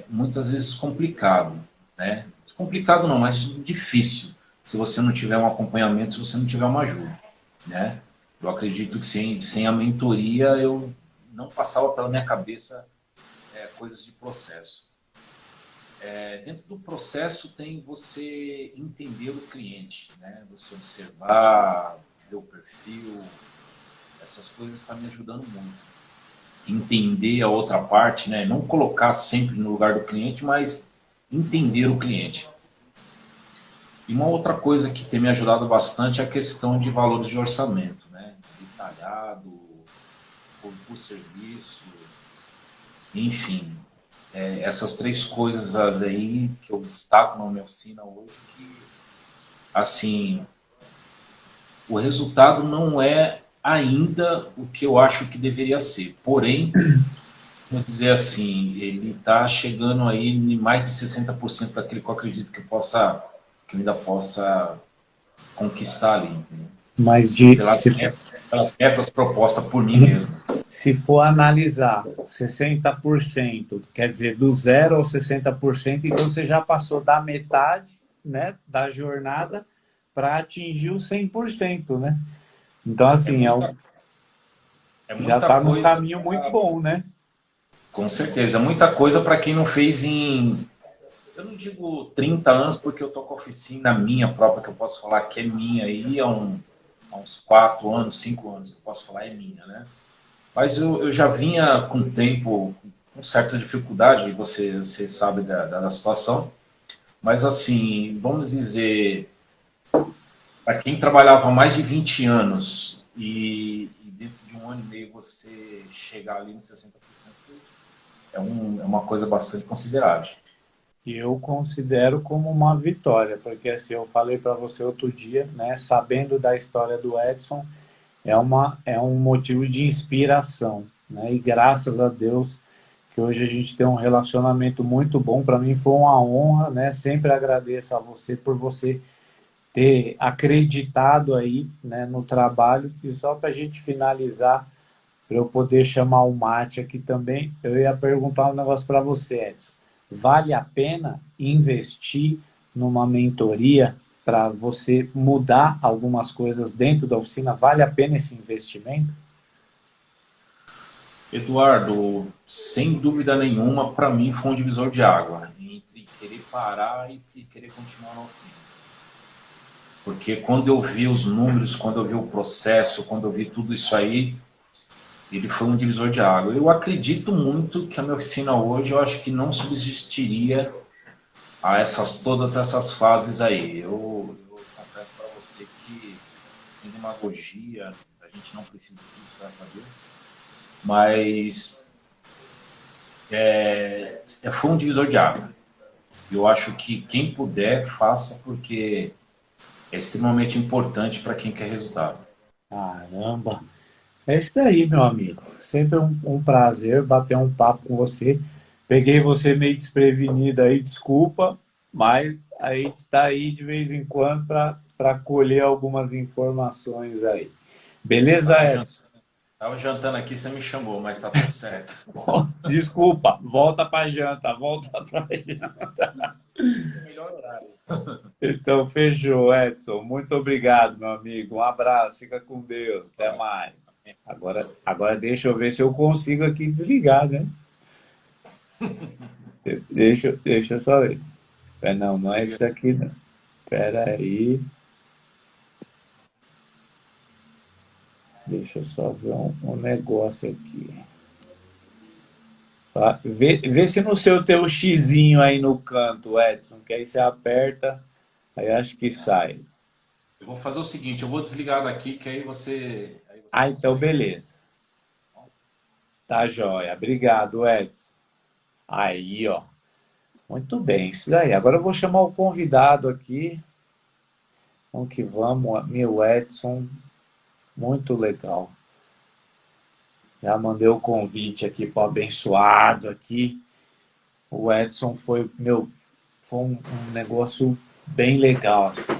muitas vezes complicado, né? Complicado não, mas difícil. se você não tiver um acompanhamento, se você não tiver uma ajuda, né? Eu acredito que sem a mentoria eu não passava pela minha cabeça coisas de processo. Dentro do processo tem você entender o cliente, né? Você observar, ver o perfil, essas coisas estão me ajudando muito. Entender a outra parte, né? Não colocar sempre no lugar do cliente, mas entender o cliente. E uma outra coisa que tem me ajudado bastante é a questão de valores de orçamento, né? Detalhado, por serviço, enfim. Essas três coisas aí que eu destaco na minha oficina hoje, que, assim, o resultado não é ainda o que eu acho que deveria ser. Porém, vamos dizer assim, ele está chegando aí em mais de 60% daquilo que eu acredito que eu ainda possa conquistar ali, entendeu? Mas Pelas metas propostas por mim mesmo. se for analisar 60%, quer dizer, do 0 ao 60%, então você já passou da metade, né, da jornada para atingir o 100%, né? Então, É assim, muita, é já muita está num coisa, caminho muito bom, né? com certeza, é muita coisa para quem não fez eu não digo 30 anos, porque eu estou com a oficina minha própria, que eu posso falar que é minha aí há uns 4 anos, 5 anos, que eu posso falar é minha, né? Mas eu já vinha com tempo, com certa dificuldade, você sabe da situação, mas assim, vamos dizer, para quem trabalhava mais de 20 anos e dentro de um ano e meio você chegar ali nos 60%, é uma coisa bastante considerável. E eu considero como uma vitória, porque assim, eu falei para você outro dia, né, sabendo da história do Edson, é um motivo de inspiração, né? E graças a Deus que hoje a gente tem um relacionamento muito bom. Para mim foi uma honra, né? Sempre agradeço a você por você ter acreditado aí, né, no trabalho. E só para a gente finalizar, para eu poder chamar o Mate aqui também, eu ia perguntar um negócio para você, Edson. Vale a pena investir numa mentoria para você mudar algumas coisas dentro da oficina? Vale a pena esse investimento? Eduardo, sem dúvida nenhuma, para mim foi um divisor de água entre querer parar e querer continuar na oficina. Porque quando eu vi os números, quando eu vi o processo, quando eu vi tudo isso aí, ele foi um divisor de água. Eu acredito muito que a minha oficina hoje, eu acho que não subsistiria a todas essas fases aí. Eu confesso para você que, sem demagogia, a gente não precisa disso, graças a Deus, mas foi um divisor de água. Eu acho que quem puder, faça, porque é extremamente importante para quem quer resultado. Caramba! É isso daí, meu amigo. Sempre um prazer bater um papo com você. Peguei você meio desprevenido aí, desculpa, mas a gente está aí de vez em quando para colher algumas informações aí. Beleza, Tava jantando, Edson? tava jantando aqui, você me chamou, mas tá tudo certo. Desculpa, volta para janta, volta para janta. O melhor horário. Então, fechou, Edson. Muito obrigado, meu amigo. Um abraço, fica com Deus. Até mais. Agora deixa eu ver se eu consigo aqui desligar, né? Deixa eu só ver. Não, não é isso daqui, não. Espera aí. Deixa eu só ver um negócio aqui. Tá? Vê se no seu tem o xizinho aí no canto, Edson, que aí você aperta, aí acho que sai. Eu vou fazer o seguinte, eu vou desligar daqui, que aí você Ah, então consegue. beleza. Tá joia. Obrigado, Edson. Aí, ó. Muito bem, isso daí. Agora eu vou chamar o convidado aqui. Vamos que vamos, meu Edson. Muito legal. Já mandei o convite aqui para o abençoado aqui. O Edson foi um negócio bem legal, assim.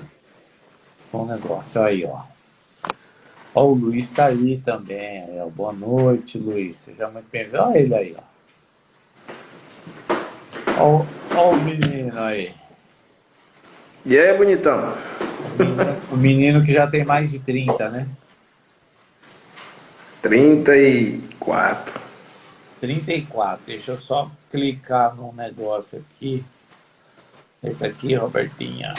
Foi um negócio aí, ó. Ó, o Luiz está aí também. Aí, ó. Boa noite, Luiz. Seja muito bem-vindo. Olha ele aí, ó. Ó o menino aí. E aí, bonitão? O menino que já tem mais de 30, né? 34. 34. Deixa eu só clicar num negócio aqui. Esse aqui, Robertinha.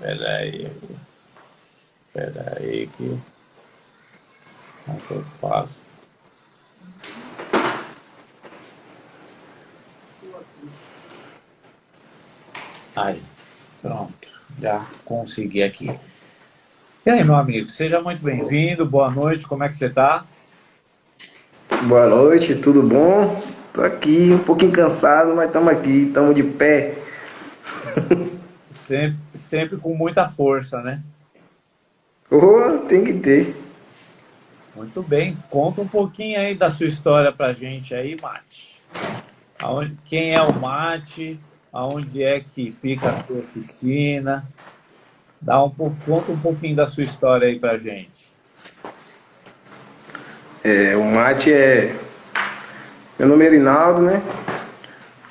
Peraí, aqui. Peraí, como é que eu faço? Aí, pronto. Já consegui aqui. E aí, meu amigo, seja muito bem-vindo. Boa noite, como é que você tá? Boa noite, tudo bom? Tô aqui um pouquinho cansado, mas estamos aqui, estamos de pé. Sempre com muita força, né? Oh, tem que ter. Muito bem. Conta um pouquinho aí da sua história pra gente aí, Mate. Quem é o Mate? Aonde é que fica a sua oficina? Conta um pouquinho da sua história aí pra gente. O mate é. Meu nome é Rinaldo, né?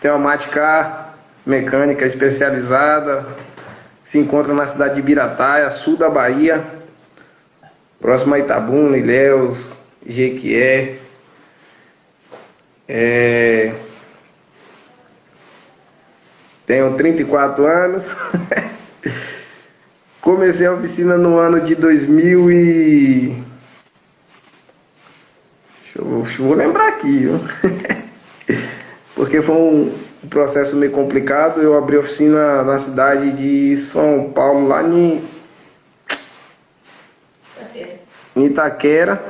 Tenho uma mate car mecânica especializada. Se encontra na cidade de Birataia, sul da Bahia, próximo a Itabuna, Ilhéus, Jequié. É, Tenho 34 anos. Comecei a oficina no ano de 2000 e... Vou lembrar aqui, viu? Porque foi um processo meio complicado. Eu abri a oficina na cidade de São Paulo, lá em Itaquera.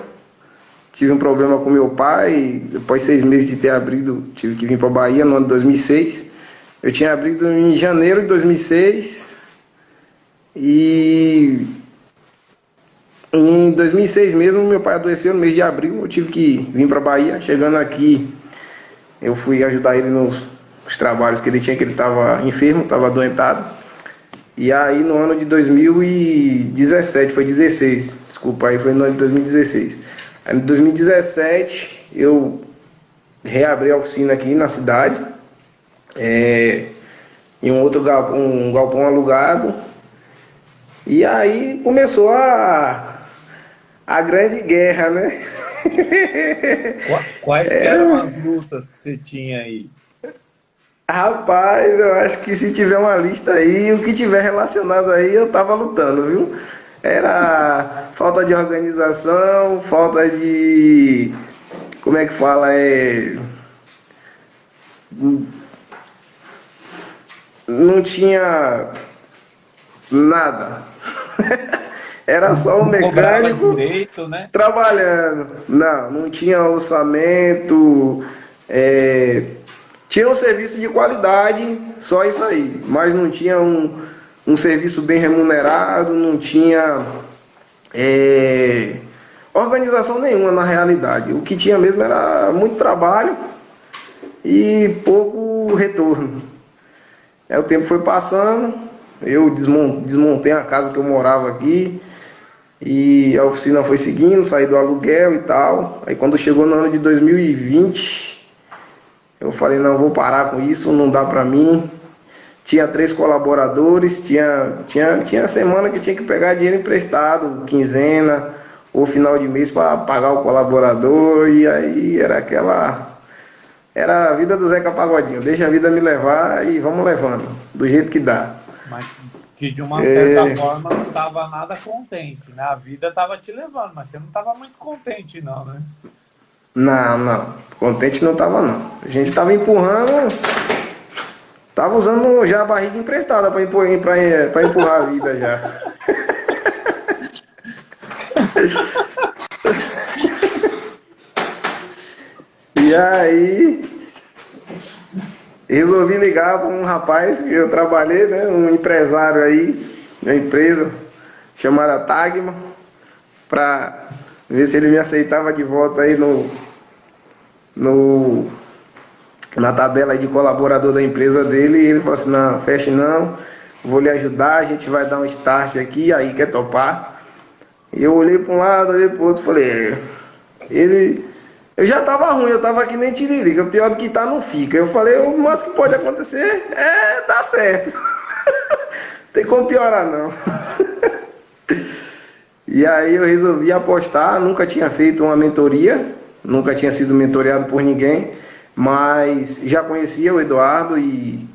Tive um problema com meu pai. Depois de 6 meses de ter abrido, tive que vir para a Bahia no ano de 2006. Eu tinha abrido em janeiro de 2006 e em 2006 mesmo meu pai adoeceu no mês de abril. Eu tive que vir para a Bahia. Chegando aqui, eu fui ajudar ele nos trabalhos que ele tinha, que ele estava enfermo, estava adoentado. E aí no ano de 2017, foi 16, desculpa, aí foi no ano de 2016. Aí em 2017 eu reabri a oficina aqui na cidade, em um outro galpão, um galpão alugado. E aí começou a grande guerra, né? Quais que eram as lutas que você tinha aí? Rapaz, eu acho que se tiver uma lista aí, o que tiver relacionado aí, eu tava lutando, viu? Era falta de organização, falta de. Como é que fala? Não tinha nada. Era só um Não cobrava mecânico direito, né? trabalhando. Não tinha orçamento. é, Tinha um serviço de qualidade, só isso aí. Mas não tinha um serviço bem remunerado, não tinha é, organização nenhuma na realidade. O que tinha mesmo era muito trabalho e pouco retorno. Aí o tempo foi passando, eu desmontei a casa que eu morava aqui e a oficina foi seguindo, saí do aluguel e tal. Aí quando chegou no ano de 2020, eu falei, não, vou parar com isso, não dá pra mim. Tinha 3 colaboradores, tinha semana que tinha que pegar dinheiro emprestado, quinzena ou final de mês para pagar o colaborador, e aí era a vida do Zeca Pagodinho, deixa a vida me levar e vamos levando, do jeito que dá. Mas que de uma certa forma não estava nada contente, né? A vida estava te levando, mas você não estava muito contente, não, né? Não, contente não tava não. A gente tava empurrando, tava usando já a barriga emprestada para empurrar a vida já. E aí resolvi ligar para um rapaz que eu trabalhei, né, um empresário aí, uma empresa chamada Tagma, para ver se ele me aceitava de volta aí no, na tabela de colaborador da empresa dele. E ele falou assim, não, feche não, vou lhe ajudar, a gente vai dar um start aqui, aí quer topar. E eu olhei para um lado, olhei para o outro, falei, eu já tava ruim, eu tava aqui nem tiririca, pior do que tá não fica. Eu falei, o máximo que pode acontecer é dar certo. Tem como piorar, não. E aí eu resolvi apostar, nunca tinha feito uma mentoria, nunca tinha sido mentoreado por ninguém, mas já conhecia o Eduardo e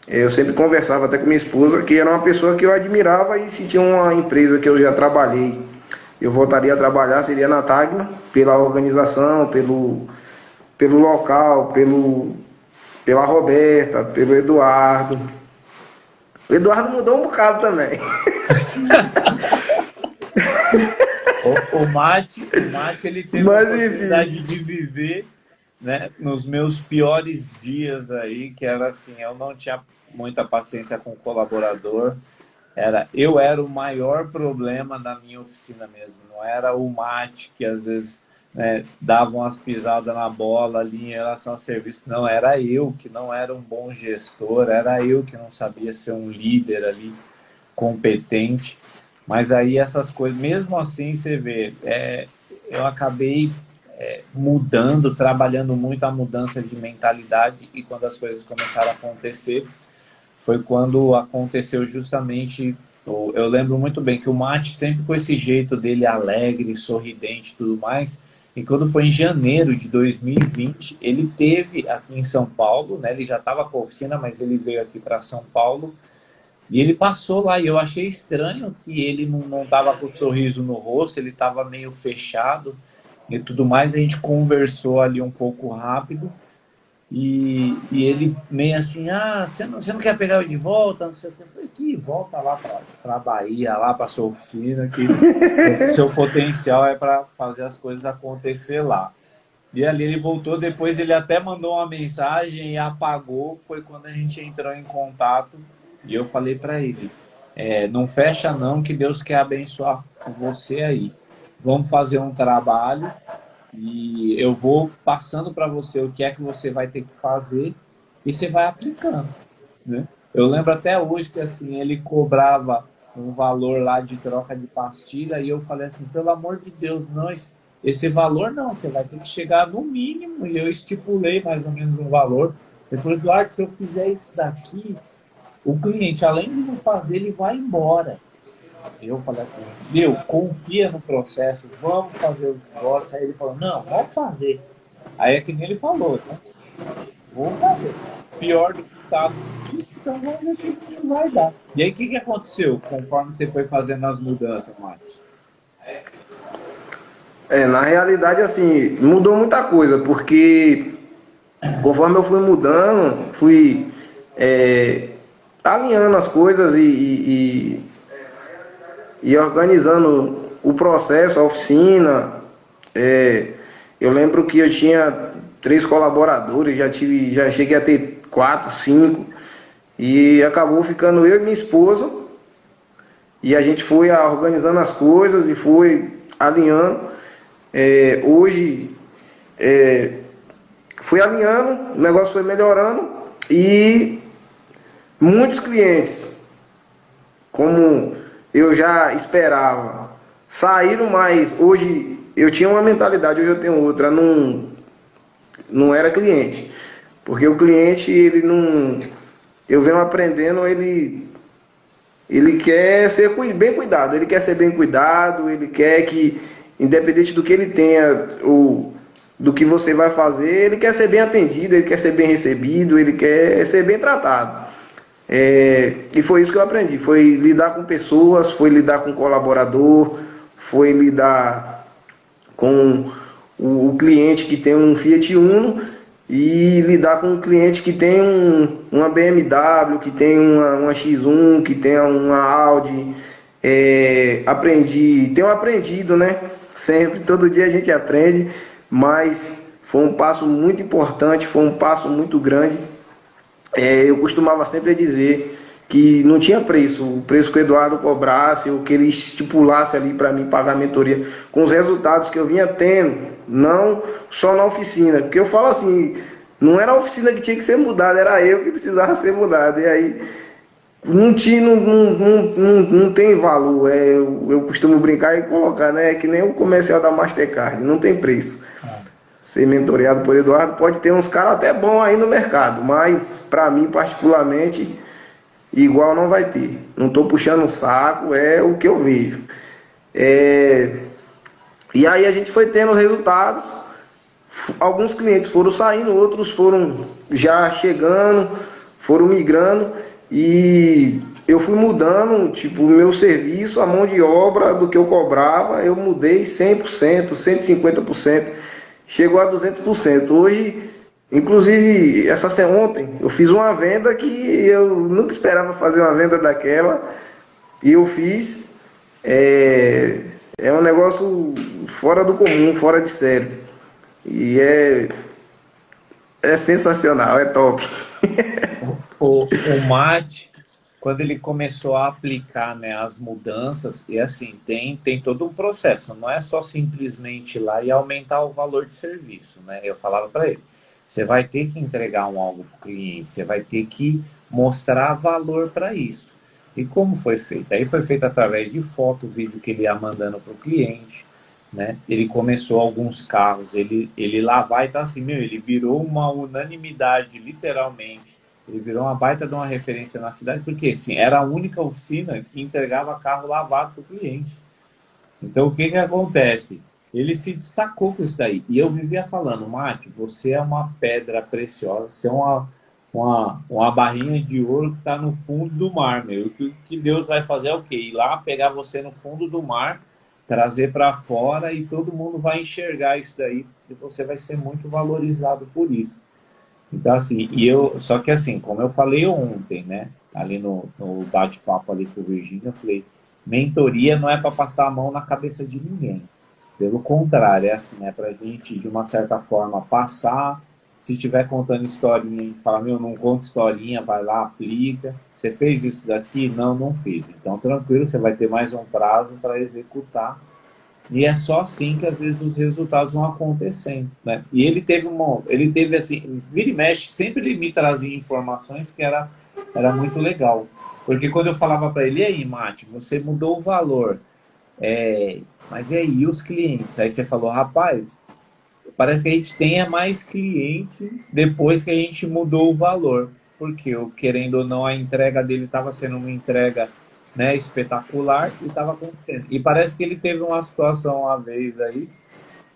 eu sempre conversava até com minha esposa, que era uma pessoa que eu admirava, e se tinha uma empresa que eu já trabalhei, eu voltaria a trabalhar, seria na Tagma, pela organização, pelo local, pela Roberta, pelo Eduardo. O Eduardo mudou um bocado também. O Mate, ele teve Mas, a oportunidade de viver, né, nos meus piores dias aí, que era assim, eu não tinha muita paciência com o colaborador, eu era o maior problema da minha oficina mesmo, não era o Mate que às vezes, né, dava umas pisadas na bola ali em relação ao serviço, não, era eu que não era um bom gestor, era eu que não sabia ser um líder ali competente. Mas aí essas coisas, mesmo assim, você vê, eu acabei mudando, trabalhando muito a mudança de mentalidade, e quando as coisas começaram a acontecer, foi quando aconteceu justamente, eu lembro muito bem que o Mate sempre com esse jeito dele alegre, sorridente e tudo mais, e quando foi em janeiro de 2020, ele teve aqui em São Paulo, né, ele já estava com a oficina, mas ele veio aqui para São Paulo, e ele passou lá, e eu achei estranho que ele não estava com um sorriso no rosto, ele estava meio fechado e tudo mais. A gente conversou ali um pouco rápido, e ele meio assim, você não quer pegar eu de volta? Não sei o que. Eu falei, que volta lá para a Bahia, lá para sua oficina, que seu potencial é para fazer as coisas acontecer lá. E ali ele voltou, depois ele até mandou uma mensagem e apagou, foi quando a gente entrou em contato. E eu falei para ele, não fecha não, que Deus quer abençoar você aí. Vamos fazer um trabalho e eu vou passando para você o que é que você vai ter que fazer e você vai aplicando, né? Eu lembro até hoje que assim, ele cobrava um valor lá de troca de pastilha e eu falei assim, pelo amor de Deus, não, esse valor não, você vai ter que chegar no mínimo. E eu estipulei mais ou menos um valor. Ele falou, Eduardo, se eu fizer isso daqui, o cliente, além de não fazer, ele vai embora. Eu falei assim, confia no processo, vamos fazer o negócio. Aí ele falou, não, vamos fazer. Aí é que nem ele falou, né? Vou fazer. Pior do que tá, então vamos ver o que isso vai dar. E aí o que aconteceu conforme você foi fazendo as mudanças, Marcos? Na realidade, assim, mudou muita coisa, porque conforme eu fui mudando, fui alinhando as coisas e organizando o processo, a oficina. Eu lembro que eu tinha 3 colaboradores, já cheguei a ter 4, 5, e acabou ficando eu e minha esposa, e a gente foi organizando as coisas e foi alinhando. Hoje fui alinhando, o negócio foi melhorando, e muitos clientes, como eu já esperava, saíram, mas hoje eu tinha uma mentalidade, hoje eu tenho outra, não era cliente, porque o cliente, ele não, eu venho aprendendo, ele quer ser bem cuidado, ele quer ser bem cuidado, ele quer que, independente do que ele tenha, ou do que você vai fazer, ele quer ser bem atendido, ele quer ser bem recebido, ele quer ser bem tratado. E foi isso que eu aprendi, foi lidar com pessoas, foi lidar com colaborador, foi lidar com o cliente que tem um Fiat Uno e lidar com o cliente que tem uma BMW, que tem uma X1, que tem uma Audi. Tenho aprendido, né? Sempre, todo dia a gente aprende, mas foi um passo muito importante, foi um passo muito grande. Eu costumava sempre dizer que não tinha preço, o preço que o Eduardo cobrasse, ou que ele estipulasse ali para mim pagar a mentoria, com os resultados que eu vinha tendo, não só na oficina, porque eu falo assim, não era a oficina que tinha que ser mudada, era eu que precisava ser mudado, e aí não tem valor. Eu costumo brincar e colocar, né? É que nem o comercial da Mastercard, não tem preço. Ser mentoreado por Eduardo, pode ter uns caras até bons aí no mercado, mas para mim particularmente igual não vai ter. Não estou puxando o saco, é o que eu vejo. E aí a gente foi tendo resultados. Alguns clientes foram saindo, outros foram já chegando, foram migrando, e eu fui mudando, tipo, o meu serviço, a mão de obra do que eu cobrava, eu mudei 100%, 150%, chegou a 200%. Hoje, inclusive, ontem, eu fiz uma venda que eu nunca esperava fazer uma venda daquela, e eu fiz. É um negócio fora do comum, fora de série. E é sensacional, é top. O Mate, quando ele começou a aplicar, né, as mudanças, e assim, tem todo um processo, não é só simplesmente ir lá e aumentar o valor de serviço, né? Eu falava para ele, você vai ter que entregar algo para o cliente, você vai ter que mostrar valor para isso. E como foi feito? Aí foi feito através de foto, vídeo que ele ia mandando para o cliente, né? Ele começou alguns carros, ele lá vai, tá assim, ele virou uma unanimidade, literalmente. Ele virou uma baita de uma referência na cidade, porque assim, era a única oficina que entregava carro lavado para o cliente. Então, o que que acontece? Ele se destacou com isso daí. E eu vivia falando, Mate, você é uma pedra preciosa, você é uma barrinha de ouro que está no fundo do mar, meu. O que Deus vai fazer é o quê? Ir lá, pegar você no fundo do mar, trazer para fora e todo mundo vai enxergar isso daí e você vai ser muito valorizado por isso. Então, assim, só que assim, como eu falei ontem, né, ali no bate-papo ali com o Virgínia, eu falei, mentoria não é para passar a mão na cabeça de ninguém. Pelo contrário, é assim, é para a gente, de uma certa forma, passar. Se estiver contando historinha e falar, não conta historinha, vai lá, aplica. Você fez isso daqui? Não, não fiz. Então, tranquilo, você vai ter mais um prazo para executar. E é só assim que, às vezes, os resultados vão acontecendo, né? E ele teve assim, vira e mexe, sempre ele me trazia informações que era muito legal. Porque quando eu falava para ele, e aí, Mate, você mudou o valor, mas e aí, os clientes? Aí você falou, rapaz, parece que a gente tenha mais cliente depois que a gente mudou o valor. Porque, querendo ou não, a entrega dele estava sendo uma entrega, né, espetacular e estava acontecendo. E parece que ele teve uma situação uma vez aí,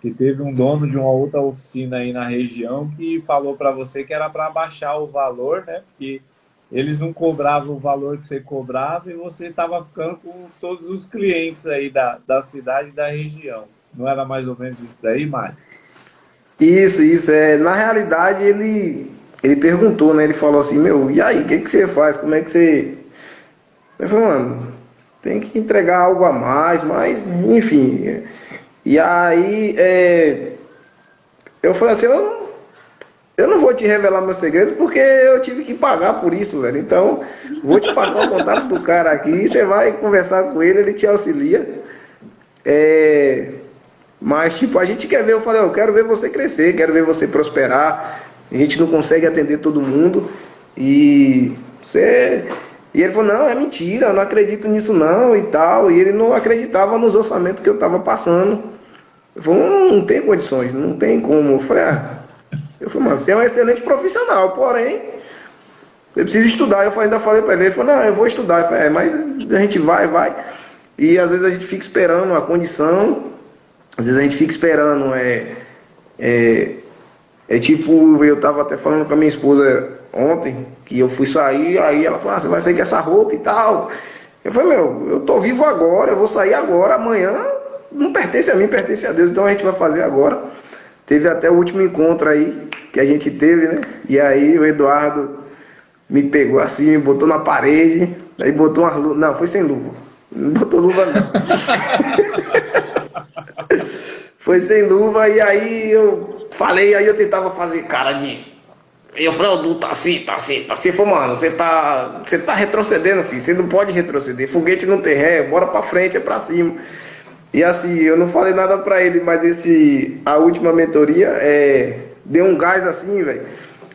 que teve um dono de uma outra oficina aí na região que falou para você que era para baixar o valor, né? Porque eles não cobravam o valor que você cobrava e você estava ficando com todos os clientes aí da cidade e da região. Não era mais ou menos isso daí, Mário? Isso. Na realidade, ele perguntou, né? Ele falou assim, e aí, o que você faz? Como é que você... Eu falei, mano, tem que entregar algo a mais, mas, enfim. E aí, eu falei assim, eu não vou te revelar meus segredos porque eu tive que pagar por isso, velho. Então, vou te passar o contato do cara aqui, você vai conversar com ele te auxilia. Mas, tipo, a gente quer ver, eu falei, eu quero ver você crescer, quero ver você prosperar. A gente não consegue atender todo mundo. E ele falou, não, é mentira, eu não acredito nisso não e tal. E ele não acreditava nos orçamentos que eu estava passando. Eu falei, não tem condições, não tem como. Eu falei, mano, você é um excelente profissional, porém, você precisa estudar. Eu ainda falei para ele falou, não, eu vou estudar. Eu falei, mas a gente vai. E às vezes a gente fica esperando a condição, às vezes a gente fica esperando, tipo, eu tava até falando com a minha esposa ontem, que eu fui sair, aí ela falou, você vai sair com essa roupa e tal. Eu falei, eu tô vivo agora, eu vou sair agora, amanhã não pertence a mim, pertence a Deus, então a gente vai fazer agora. Teve até o último encontro aí, que a gente teve, né? E aí o Eduardo me pegou assim, me botou na parede, aí botou uma luva, não, foi sem luva, não botou luva não. Foi sem luva, e aí eu falei, aí eu tentava fazer cara de... Eu falei, Du, tá assim. Ele falou, mano, você tá retrocedendo, filho, você não pode retroceder, foguete não tem ré, bora pra frente, é pra cima. E assim, eu não falei nada pra ele, mas a última mentoria, deu um gás assim, velho.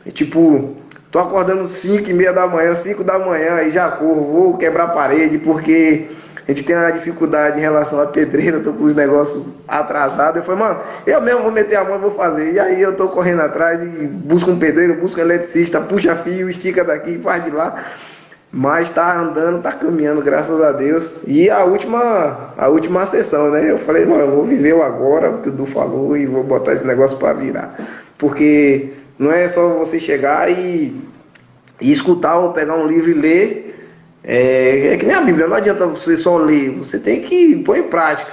Tipo, tô acordando 5:30 da manhã, 5 da manhã, aí já corro, vou quebrar a parede, porque a gente tem uma dificuldade em relação à pedreira, tô com os negócios atrasados. Eu falei, mano, eu mesmo vou meter a mão e vou fazer. E aí eu tô correndo atrás e busco um pedreiro, busco um eletricista, puxa fio, estica daqui, faz de lá. mas tá andando, tá caminhando, graças a Deus. E a última sessão, né? Eu falei, não, eu vou viver o agora, o que o Du falou, e vou botar esse negócio para virar. Porque não é só você chegar e escutar ou pegar um livro e ler. É que nem a Bíblia, não adianta você só ler, você tem que pôr em prática.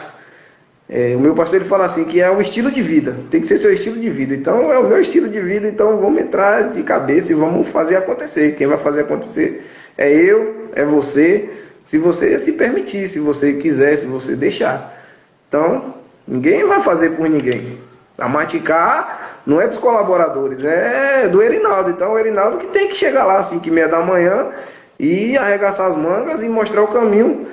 O meu pastor ele fala assim, que é o estilo de vida, tem que ser seu estilo de vida. Então é o meu estilo de vida, então vamos entrar de cabeça e vamos fazer acontecer. Quem vai fazer acontecer é eu, é você, se você se permitir, se você quiser, se você deixar. Então, ninguém vai fazer por ninguém. A Maticar não é dos colaboradores, é do Erinaldo. Então o Erinaldo que tem que chegar lá às 5h30 da manhã e arregaçar as mangas e mostrar o caminho.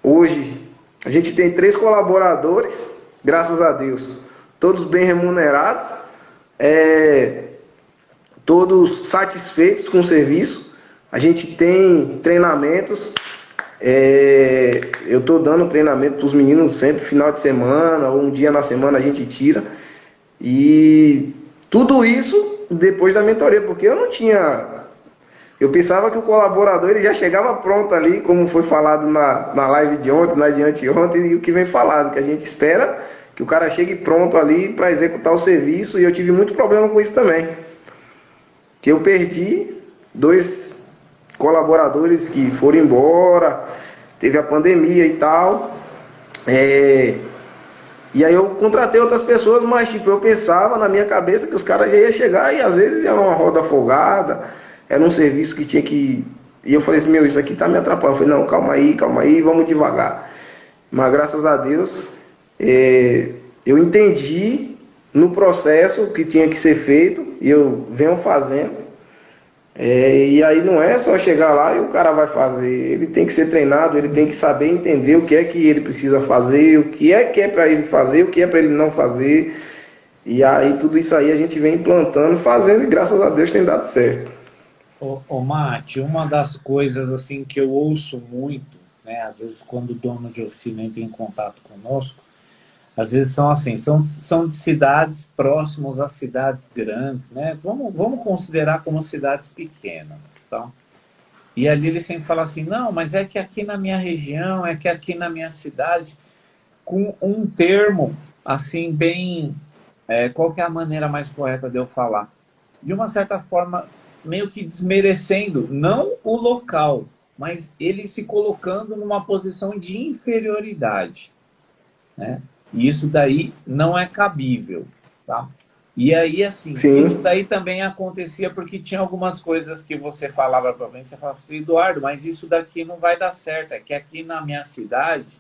Hoje a gente tem 3 colaboradores, graças a Deus, todos bem remunerados, todos satisfeitos com o serviço. A gente tem treinamentos, eu estou dando treinamento para os meninos sempre, final de semana, ou um dia na semana a gente tira. E tudo isso depois da mentoria, porque eu não tinha... Eu pensava que o colaborador ele já chegava pronto ali, como foi falado na live de ontem, na de anteontem, e o que vem falado, que a gente espera que o cara chegue pronto ali para executar o serviço, e eu tive muito problema com isso também. Que eu perdi 2 colaboradores que foram embora, teve a pandemia e tal, e aí eu contratei outras pessoas, mas tipo, eu pensava na minha cabeça que os caras já iam chegar e às vezes era uma roda folgada, era um serviço que tinha que... E eu falei assim, meu, isso aqui tá me atrapalhando. Eu falei, não, calma aí, vamos devagar. Mas graças a Deus, eu entendi no processo o que tinha que ser feito, e eu venho fazendo. E aí não é só chegar lá e o cara vai fazer. Ele tem que ser treinado, ele tem que saber entender o que é que ele precisa fazer, o que é para ele fazer, o que é para ele não fazer. E aí tudo isso aí a gente vem implantando, fazendo, e graças a Deus tem dado certo. Ô Mate, uma das coisas assim que eu ouço muito, né, às vezes quando o dono de oficina entra em contato conosco, às vezes são assim, são de cidades próximas às cidades grandes, né? Vamos considerar como cidades pequenas, tá? E ali ele sempre fala assim, não, mas é que aqui na minha região, é que aqui na minha cidade, com um termo assim bem, qual que é a maneira mais correta de eu falar? De uma certa forma, meio que desmerecendo, não o local, mas ele se colocando numa posição de inferioridade, né? E isso daí não é cabível, tá? E aí, assim, Sim. Isso daí também acontecia porque tinha algumas coisas que você falava para mim, você falava assim, Eduardo, mas isso daqui não vai dar certo, é que aqui na minha cidade,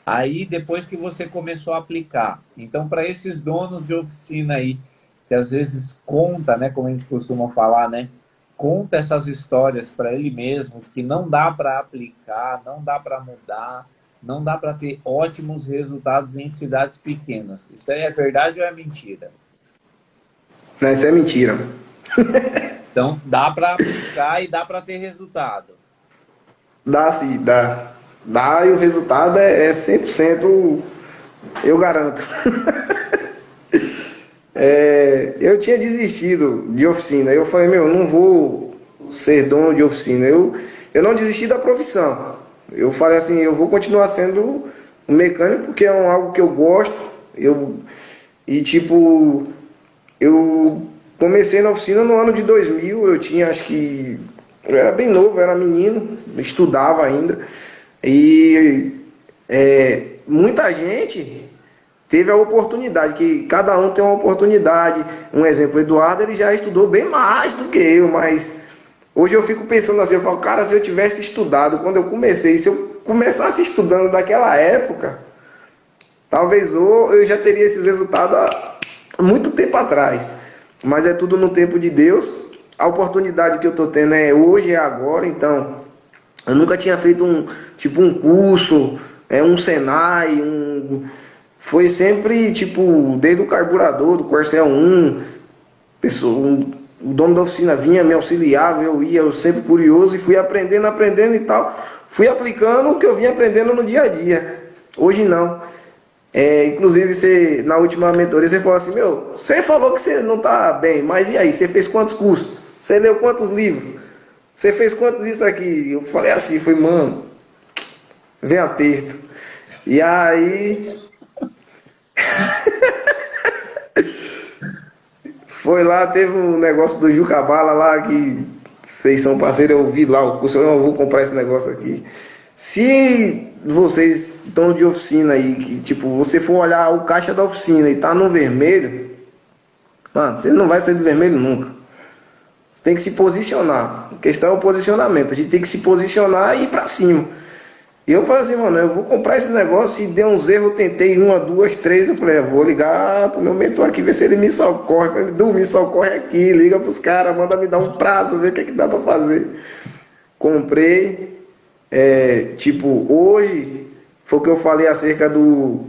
aí depois que você começou a aplicar. Então, para esses donos de oficina aí, que às vezes conta, né, como a gente costuma falar, né, conta essas histórias para ele mesmo, que não dá para aplicar, não dá para mudar, não dá para ter ótimos resultados em cidades pequenas. Isso aí é verdade ou é mentira? Não, isso é mentira. Então, dá para aplicar e dá para ter resultado. Dá sim, dá. Dá, e o resultado é 100%, eu garanto. Eu tinha desistido de oficina. Eu falei, meu, não vou ser dono de oficina. Eu não desisti da profissão. Eu falei assim, eu vou continuar sendo um mecânico porque é algo que eu gosto. Eu comecei na oficina no ano de 2000. Eu tinha, acho que... Eu era bem novo, era menino, estudava ainda. E muita gente teve a oportunidade, que cada um tem uma oportunidade. Um exemplo, o Eduardo, ele já estudou bem mais do que eu, mas hoje eu fico pensando assim, eu falo, cara, se eu tivesse estudado quando eu comecei, se eu começasse estudando daquela época, talvez eu já teria esses resultados há muito tempo atrás. Mas é tudo no tempo de Deus. A oportunidade que eu estou tendo é hoje, é agora. Então, eu nunca tinha feito um curso, um Senai, foi sempre, desde o carburador, do Corcel 1, o dono da oficina vinha, me auxiliava, eu sempre curioso, e fui aprendendo e tal. Fui aplicando o que eu vinha aprendendo no dia a dia. Hoje não. Inclusive, na última mentoria, você falou assim, meu, você falou que você não está bem, mas e aí, você fez quantos cursos? Você leu quantos livros? você fez quantos isso aqui? Eu falei assim, foi, mano, vem aperto. E aí, foi lá, teve um negócio do Jucabala lá, que vocês são parceiros, eu vi lá o curso, eu vou comprar esse negócio aqui. Se vocês estão de oficina aí, que tipo, você for olhar o caixa da oficina e tá no vermelho, mano, você não vai sair do vermelho nunca. Você tem que se posicionar. A questão é o posicionamento. A gente tem que se posicionar e ir pra cima. E eu falei assim, mano, eu vou comprar esse negócio. Se der uns erros, eu tentei uma, duas, três. Eu falei, eu vou ligar pro meu mentor aqui, ver se ele me socorre. Quando ele dormir, socorre aqui. Liga pros caras, manda me dar um prazo, ver o que, é que dá pra fazer. Comprei. Tipo, hoje foi o que eu falei acerca do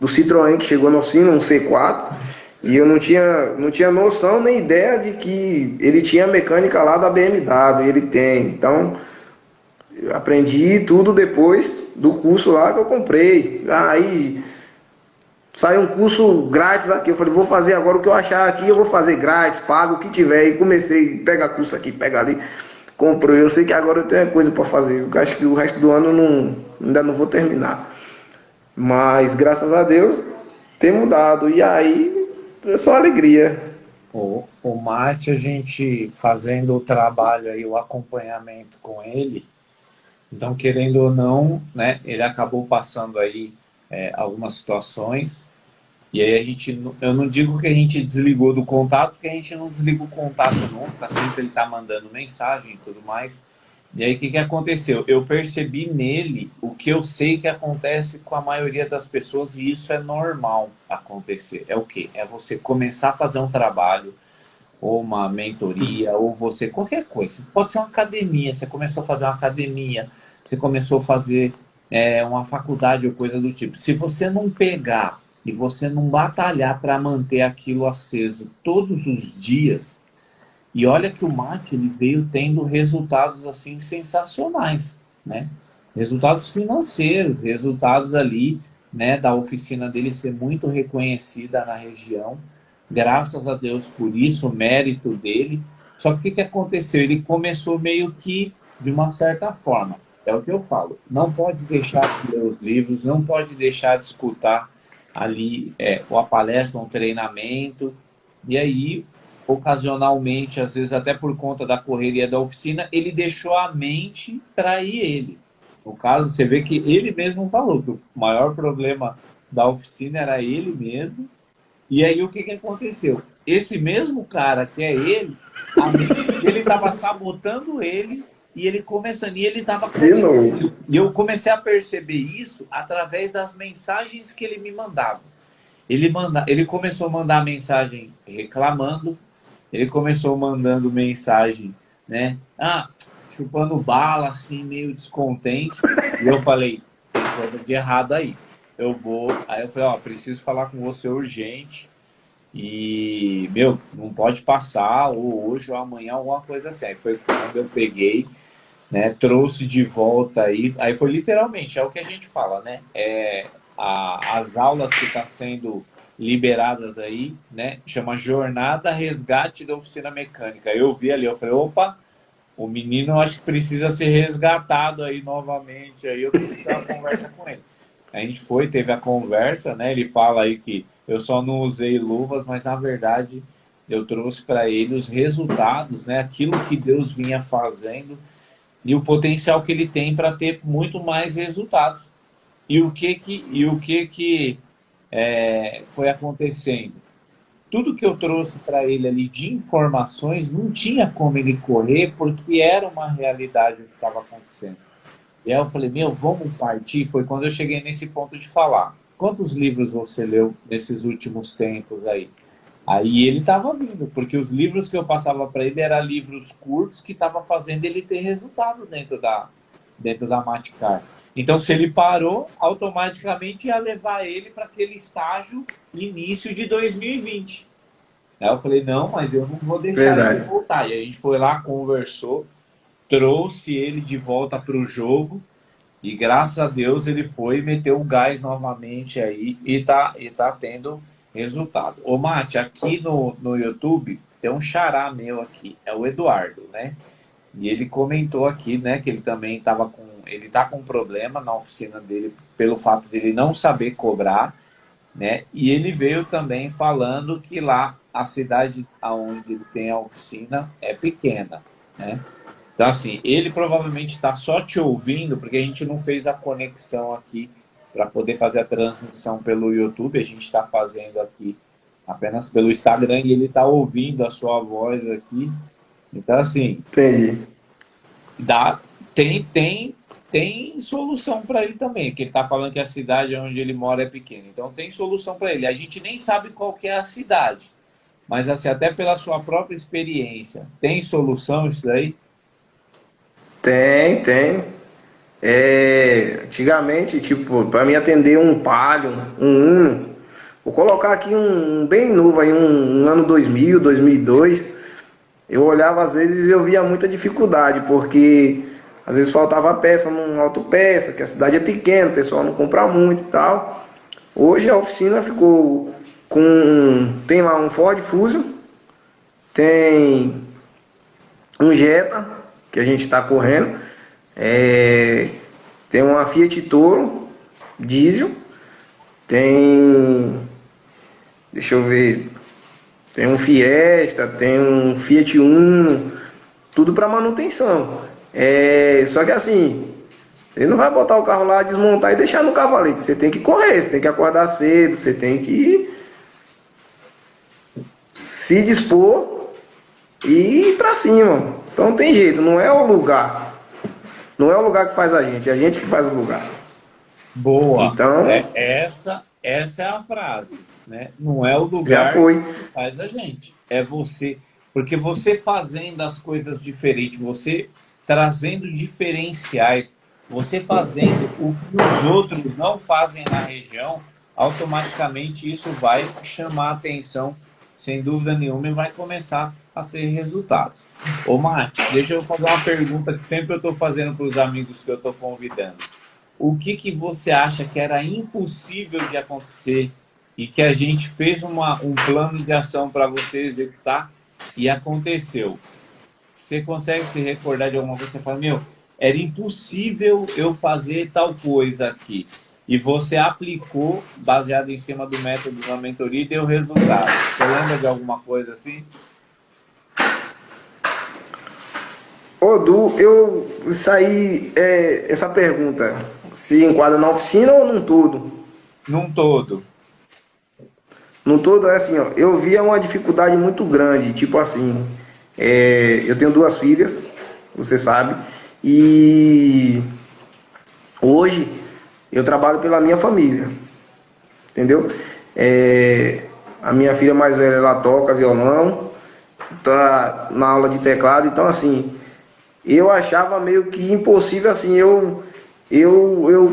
Citroën que chegou na oficina, um C4. E eu não tinha noção nem ideia de que ele tinha a mecânica lá da BMW, ele tem. Então, eu aprendi tudo depois do curso lá que eu comprei. Aí saiu um curso grátis aqui. Eu falei, vou fazer agora o que eu achar aqui, eu vou fazer grátis, pago o que tiver. E comecei, pega curso aqui, pega ali. Comprei. Eu sei que agora eu tenho coisa para fazer. Eu acho que o resto do ano ainda não vou terminar. Mas graças a Deus tem mudado. E aí é só alegria. O Mate, a gente fazendo o trabalho aí, o acompanhamento com ele, então, querendo ou não, né, ele acabou passando aí algumas situações, e aí eu não digo que a gente desligou do contato, porque a gente não desliga o contato nunca, sempre ele tá mandando mensagem e tudo mais. E aí, o que aconteceu? Eu percebi nele o que eu sei que acontece com a maioria das pessoas, e isso é normal acontecer. É o quê? É você começar a fazer um trabalho, ou uma mentoria, ou você, qualquer coisa. Pode ser uma academia, você começou a fazer uma academia, você começou a fazer uma faculdade ou coisa do tipo. Se você não pegar e você não batalhar para manter aquilo aceso todos os dias, e olha que o Mate ele veio tendo resultados assim sensacionais, né? Resultados financeiros, resultados ali, né, da oficina dele ser muito reconhecida na região. Graças a Deus por isso, o mérito dele. Só que o que aconteceu? Ele começou meio que de uma certa forma. É o que eu falo. Não pode deixar de ler os livros, não pode deixar de escutar ali a palestra, um treinamento. E aí, ocasionalmente, às vezes até por conta da correria da oficina, ele deixou a mente trair ele. No caso, você vê que ele mesmo falou que o maior problema da oficina era ele mesmo. E aí o que aconteceu? Esse mesmo cara que é ele, a mente dele estava sabotando ele e ele começando, e ele estava começando. E eu comecei a perceber isso através das mensagens que ele me mandava. Ele começou a mandar mensagem reclamando, ele começou mandando mensagem, né? Chupando bala, assim, meio descontente. E eu falei, tem coisa de errado aí. Aí eu falei, preciso falar com você urgente. E, não pode passar, ou hoje ou amanhã, alguma coisa assim. Aí foi quando eu peguei, né? Trouxe de volta aí foi literalmente, é o que a gente fala, né? As aulas que estão sendo liberadas aí, né? Chama Jornada Resgate da Oficina Mecânica. Eu vi ali, eu falei, opa, o menino acho que precisa ser resgatado aí novamente, aí eu preciso ter uma conversa com ele. A gente teve a conversa, né? Ele fala aí que eu só não usei luvas, mas na verdade eu trouxe para ele os resultados, né? Aquilo que Deus vinha fazendo e o potencial que ele tem para ter muito mais resultados. E o que foi acontecendo? Tudo que eu trouxe para ele ali de informações não tinha como ele correr, porque era uma realidade o que estava acontecendo. E aí eu falei, vamos partir. Foi quando eu cheguei nesse ponto de falar. Quantos livros você leu nesses últimos tempos aí? Aí ele estava vindo, porque os livros que eu passava para ele eram livros curtos que estavam fazendo ele ter resultado dentro da Maticar. Então, se ele parou, automaticamente ia levar ele para aquele estágio início de 2020. Aí eu falei, não, mas eu não vou deixar ele voltar. E a gente foi lá, conversou, trouxe ele de volta para o jogo e graças a Deus ele foi e meteu o gás novamente aí e tá tendo resultado. Ô Mate, aqui no YouTube tem um xará meu aqui, é o Eduardo, né? E ele comentou aqui, né, que ele também ele tá com um problema na oficina dele pelo fato dele não saber cobrar, né? E ele veio também falando que lá a cidade onde ele tem a oficina é pequena, né? Então, assim, ele provavelmente está só te ouvindo, porque a gente não fez a conexão aqui para poder fazer a transmissão pelo YouTube. A gente está fazendo aqui apenas pelo Instagram e ele está ouvindo a sua voz aqui. Então, assim, Entendi. dá, tem solução para ele também, porque ele está falando que a cidade onde ele mora é pequena. Então, tem solução para ele. A gente nem sabe qual que é a cidade, mas, assim, até pela sua própria experiência, tem solução isso daí? Tem. Antigamente, tipo, para mim atender um Palio, um Uno, vou colocar aqui um bem novo aí, um ano 2000, 2002, eu olhava às vezes e eu via muita dificuldade, porque às vezes faltava peça numa autopeça, que a cidade é pequena, o pessoal não compra muito e tal. Hoje a oficina ficou tem lá um Ford Fusion, tem um Jetta, que a gente está correndo, tem uma Fiat Toro diesel, tem, deixa eu ver, tem um Fiesta, tem um Fiat Uno, tudo para manutenção. Só que assim, ele não vai botar o carro lá, desmontar e deixar no cavalete. Você tem que correr, você tem que acordar cedo, você tem que se dispor e ir para cima. Então não tem jeito, não é o lugar. Não é o lugar que faz a gente que faz o lugar. Boa. Então, Essa é a frase, né? Não é o já lugar foi. que faz a gente, é você. Porque você fazendo as coisas diferentes, você trazendo diferenciais, você fazendo o que os outros não fazem na região, automaticamente isso vai chamar a atenção, sem dúvida nenhuma, e vai começar a ter resultados. Ô, Mate, deixa eu fazer uma pergunta que sempre eu estou fazendo para os amigos que eu estou convidando. O que você acha que era impossível de acontecer e que a gente fez um plano de ação para você executar e aconteceu? Você consegue se recordar de alguma coisa? Você fala, meu, era impossível eu fazer tal coisa aqui. E você aplicou, baseado em cima do método da mentoria, e deu resultado. Você lembra de alguma coisa assim? Ô, Du, essa pergunta se enquadra na oficina ou num todo? Num todo. Num todo é assim, ó, eu via uma dificuldade muito grande, tipo assim, eu tenho duas filhas, você sabe, e hoje eu trabalho pela minha família, entendeu? A minha filha mais velha, ela toca violão, tá na aula de teclado, então assim, eu achava meio que impossível assim, eu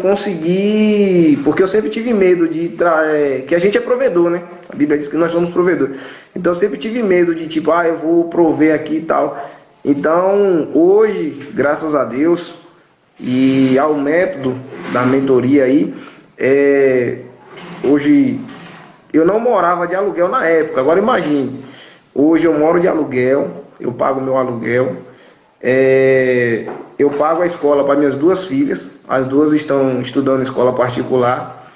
consegui, porque eu sempre tive medo que a gente é provedor, né? A Bíblia diz que nós somos provedores. Então eu sempre tive medo de tipo, eu vou prover aqui e tal. Então hoje, graças a Deus e ao método da mentoria aí, hoje eu não morava de aluguel na época. Agora imagine, hoje eu moro de aluguel, eu pago meu aluguel. Eu pago a escola para minhas duas filhas, as duas estão estudando em escola particular,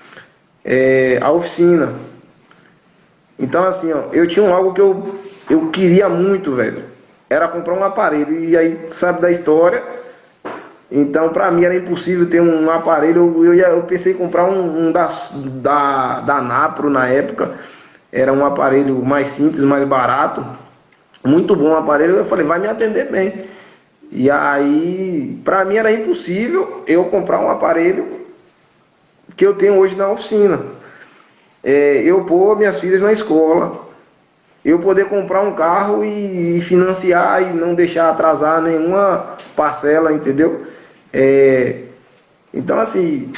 a oficina. Então assim, ó, eu tinha algo que eu queria muito, velho, era comprar um aparelho, e aí sabe da história, então para mim era impossível ter um aparelho. Eu pensei em comprar um da Napro na época, era um aparelho mais simples, mais barato, muito bom o aparelho. Eu falei, vai me atender bem. E aí, para mim era impossível eu comprar um aparelho que eu tenho hoje na oficina. Eu pôr minhas filhas na escola, eu poder comprar um carro e financiar e não deixar atrasar nenhuma parcela, entendeu? Então assim,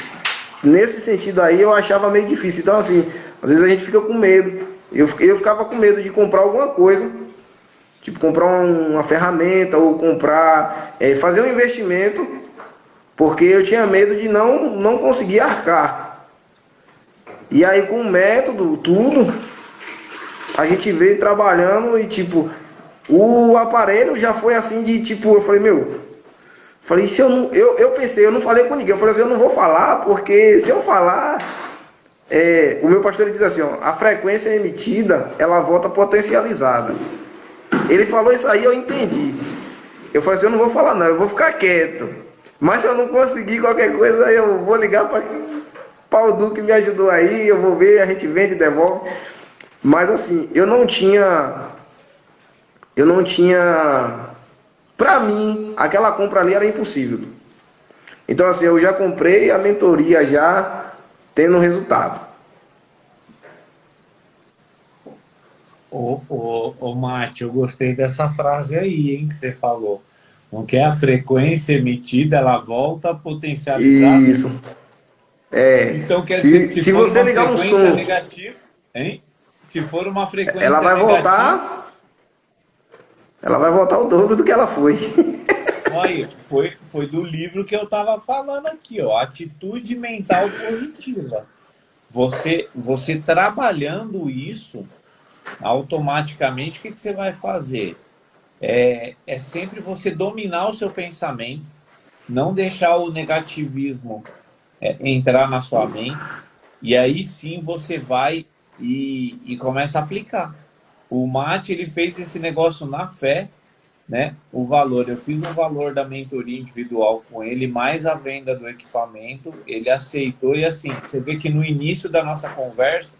nesse sentido aí eu achava meio difícil. Então assim, às vezes a gente fica com medo. Eu ficava com medo de comprar alguma coisa, tipo comprar uma ferramenta ou fazer um investimento, porque eu tinha medo de não conseguir arcar. E aí com o método, tudo, a gente veio trabalhando e tipo, O aparelho já foi assim de tipo, eu falei, meu, falei, se eu não. Eu pensei, eu não falei com ninguém, eu falei assim, eu não vou falar, porque se eu falar, o meu pastor ele diz assim, ó, a frequência emitida, ela volta potencializada. Ele falou isso aí, eu entendi. Eu falei assim, eu não vou falar não, eu vou ficar quieto. Mas se eu não conseguir qualquer coisa, eu vou ligar para o Du que me ajudou aí, eu vou ver, a gente vende e devolve. Mas assim, eu não tinha, para mim, aquela compra ali era impossível. Então assim, eu já comprei a mentoria já tendo resultado. Ô, Mate, eu gostei dessa frase aí, hein, que você falou. Não quer a frequência emitida, ela volta potencializada. Isso. É, Então quer dizer que se, se se for você uma ligar um frequência som, negativa, hein? Se for uma ela frequência vai negativa, voltar, ela vai voltar o dobro do que ela foi. olha, foi do livro que eu estava falando aqui, ó, atitude mental positiva. Você trabalhando isso, automaticamente, o que você vai fazer? É sempre você dominar o seu pensamento, não deixar o negativismo entrar na sua mente, e aí sim você vai e começa a aplicar. O Mate, ele fez esse negócio na fé, né? O valor, eu fiz um valor da mentoria individual com ele, mais a venda do equipamento, ele aceitou, e assim, você vê que no início da nossa conversa,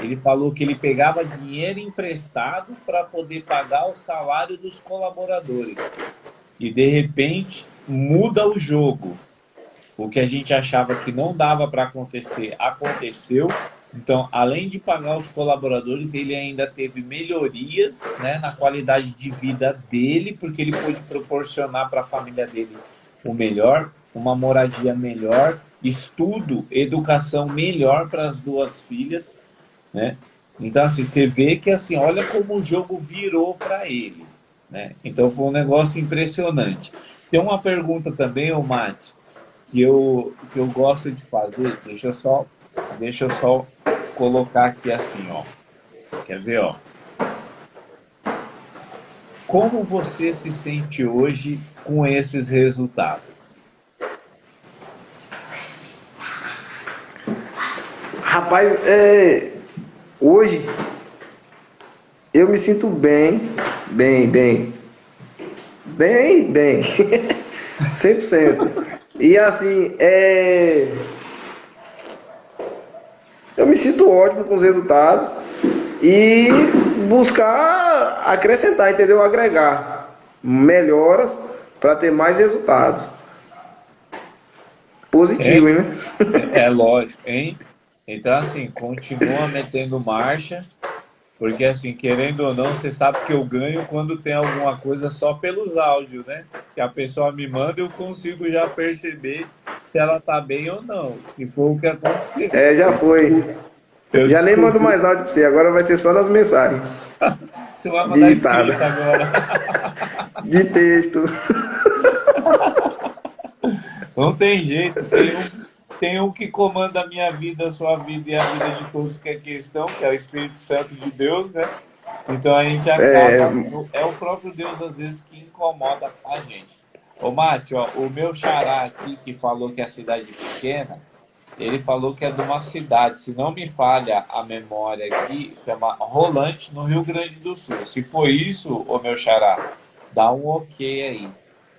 ele falou que ele pegava dinheiro emprestado para poder pagar o salário dos colaboradores. E de repente muda o jogo. O que a gente achava que não dava para acontecer, aconteceu. Então, além de pagar os colaboradores, ele ainda teve melhorias, né, na qualidade de vida dele, porque ele pôde proporcionar para a família dele o melhor, uma moradia melhor, estudo, educação melhor para as duas filhas, né? Então, assim, você vê que, assim, olha como o jogo virou para ele, né? Então, foi um negócio impressionante. Tem uma pergunta também, ô Mate, que eu gosto de fazer. Deixa eu só colocar aqui assim, ó. Quer ver, ó? Como você se sente hoje com esses resultados? Rapaz, hoje eu me sinto bem, bem, bem, bem, bem, 100%. E assim, eu me sinto ótimo com os resultados e buscar acrescentar, entendeu? Agregar melhoras para ter mais resultados É, positivos, né? é lógico, hein? Então, assim, continua metendo marcha, porque, assim, querendo ou não, você sabe que eu ganho quando tem alguma coisa só pelos áudios, né? Que a pessoa me manda e eu consigo já perceber se ela tá bem ou não. E foi o que aconteceu. Já foi. Eu Já nem mando descobri. mais áudio para você, agora vai ser só nas mensagens Você vai mandar digitadas, escrita agora. de texto. Não tem jeito. Tem um que comanda a minha vida, a sua vida e a vida de todos, que é questão, que é o Espírito Santo de Deus, né? Então a gente acaba. É o próprio Deus, às vezes, que incomoda a gente. Ô, Mate, ó, o meu xará aqui, que falou que é a cidade pequena, ele falou que é de uma cidade, se não me falha a memória aqui, chama Rolante, no Rio Grande do Sul. Se for isso, ô meu xará, dá um ok aí.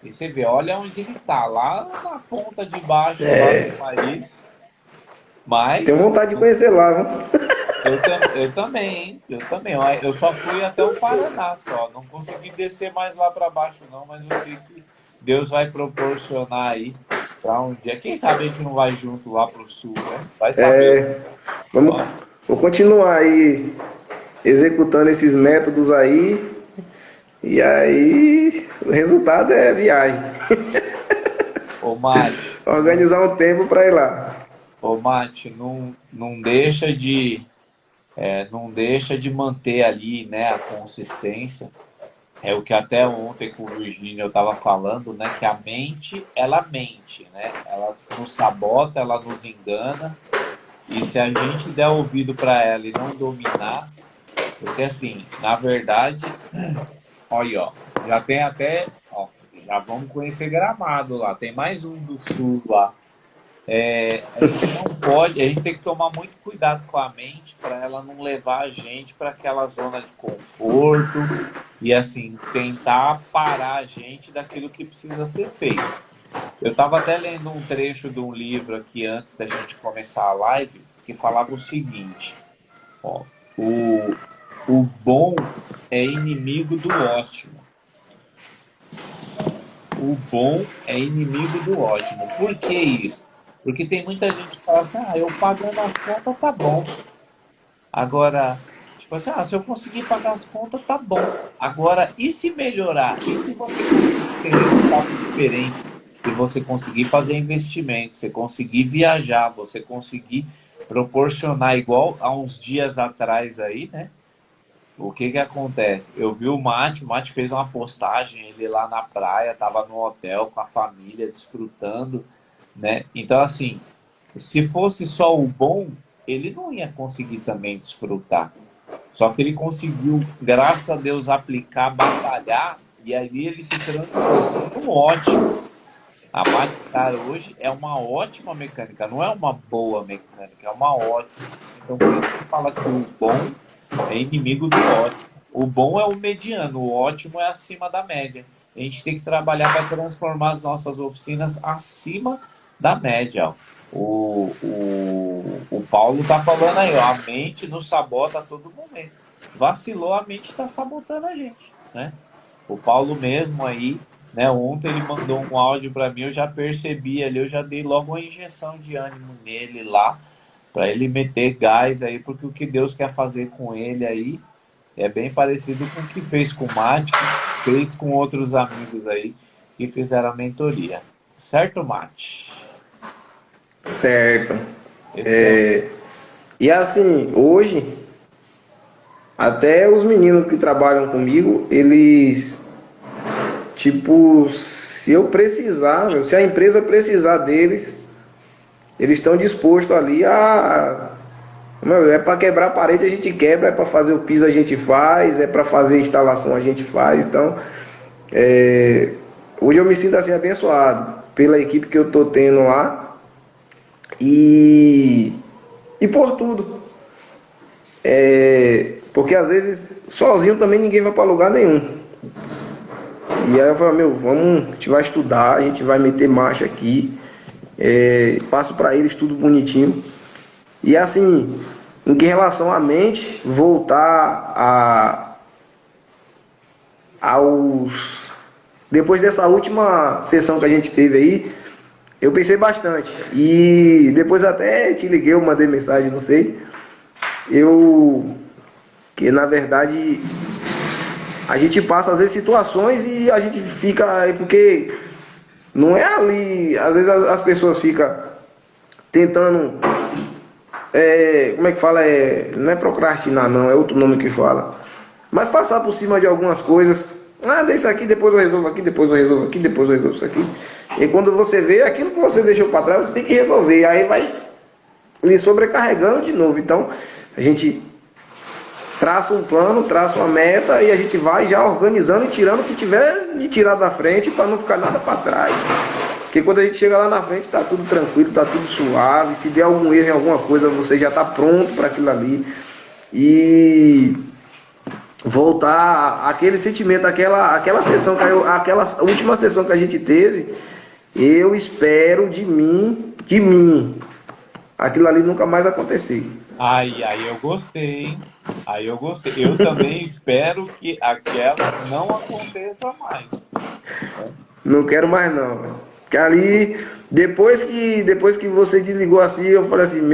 E você vê, olha onde ele tá, lá na ponta de baixo lá do país. Tenho Mas vontade de conhecer lá, viu? eu também, hein? Eu também. Ó, eu só fui até o Paraná só. Não consegui descer mais lá para baixo, não, mas eu sei que Deus vai proporcionar aí para um dia. Quem sabe a gente não vai junto lá pro sul, né? Vai saber. Vamos, Ó, vou continuar aí executando esses métodos aí. E aí, o resultado é viagem. ô Mate, Organizar um tempo para ir lá. não deixa de manter ali, né, a consistência. É o que até ontem com o Virgínio eu estava falando, né, que a mente, ela mente, né? Ela nos sabota, ela nos engana. E se a gente der ouvido para ela e não dominar, porque assim, na verdade, Olha aí, ó. Já tem até, ó, já vamos conhecer Gramado lá. Tem mais um do sul lá. A gente não pode, a gente tem que tomar muito cuidado com a mente para ela não levar a gente para aquela zona de conforto e assim tentar parar a gente daquilo que precisa ser feito. Eu estava até lendo um trecho de um livro aqui antes da gente começar a live que falava o seguinte: ó, o, o bom é inimigo do ótimo. O bom é inimigo do ótimo. Por que isso? Porque tem muita gente que fala assim, eu pagando as contas tá bom. Agora, tipo assim, se eu conseguir pagar as contas tá bom. Agora, e se melhorar? E se você conseguir ter resultado diferente? E você conseguir fazer investimento, você conseguir viajar, você conseguir proporcionar igual há uns dias atrás aí, né? O que que acontece? Eu vi o Mate fez uma postagem, ele lá na praia, tava no hotel com a família, desfrutando, né? Então, assim, se fosse só o bom, ele não ia conseguir também desfrutar. Só que ele conseguiu, graças a Deus, aplicar, batalhar, e aí ele se transformou num ótimo. A McLaren hoje é uma ótima mecânica, não é uma boa mecânica, é uma ótima. Então, por isso que fala que o bom é inimigo do ótimo. O bom é o mediano, o ótimo é acima da média. A gente tem que trabalhar para transformar as nossas oficinas acima da média. Ó. O Paulo tá falando aí, ó, a mente nos sabota a todo momento. Vacilou, a mente está sabotando a gente, né? O Paulo mesmo aí, né? Ontem ele mandou um áudio para mim, eu já percebi ali, eu já dei logo uma injeção de ânimo nele lá, para ele meter gás aí, porque o que Deus quer fazer com ele aí é bem parecido com o que fez com o Mate, fez com outros amigos aí que fizeram a mentoria. Certo, Mate? Certo. Esse é o... E assim, hoje, até os meninos que trabalham comigo, eles, tipo, se eu precisar, se a empresa precisar deles, eles estão dispostos ali a. Meu, é para quebrar a parede a gente quebra, é para fazer o piso a gente faz, é para fazer a instalação a gente faz. Então, hoje eu me sinto assim abençoado pela equipe que eu tô tendo lá e por tudo. Porque às vezes sozinho também ninguém vai para lugar nenhum. E aí eu falo, a gente vai estudar, a gente vai meter marcha aqui, passo para eles tudo bonitinho. E assim, em relação à mente, voltar aos. Depois dessa última sessão que a gente teve aí, eu pensei bastante. E depois até te liguei, eu mandei mensagem, não sei. Que na verdade a gente passa às vezes situações e a gente fica. Porque não é ali. Às vezes as pessoas ficam tentando. Como é que fala? Não é procrastinar, não, é outro nome que fala. Mas passar por cima de algumas coisas. Deixa aqui, depois eu resolvo aqui, depois eu resolvo aqui, depois eu resolvo isso aqui. E quando você vê aquilo que você deixou para trás, você tem que resolver. Aí vai lhe sobrecarregando de novo. Então, a gente traça um plano, traça uma meta e a gente vai já organizando e tirando o que tiver de tirar da frente para não ficar nada para trás. Porque quando a gente chega lá na frente está tudo tranquilo, está tudo suave. Se der algum erro em alguma coisa, você já está pronto para aquilo ali. E voltar aquele sentimento, aquela sessão, aquela última sessão que a gente teve, eu espero de mim, aquilo ali nunca mais acontecer. Aí eu gostei, hein? Aí eu gostei. Eu também espero que aquela não aconteça mais. Não quero mais não. Que ali, depois que você desligou assim, eu falei assim,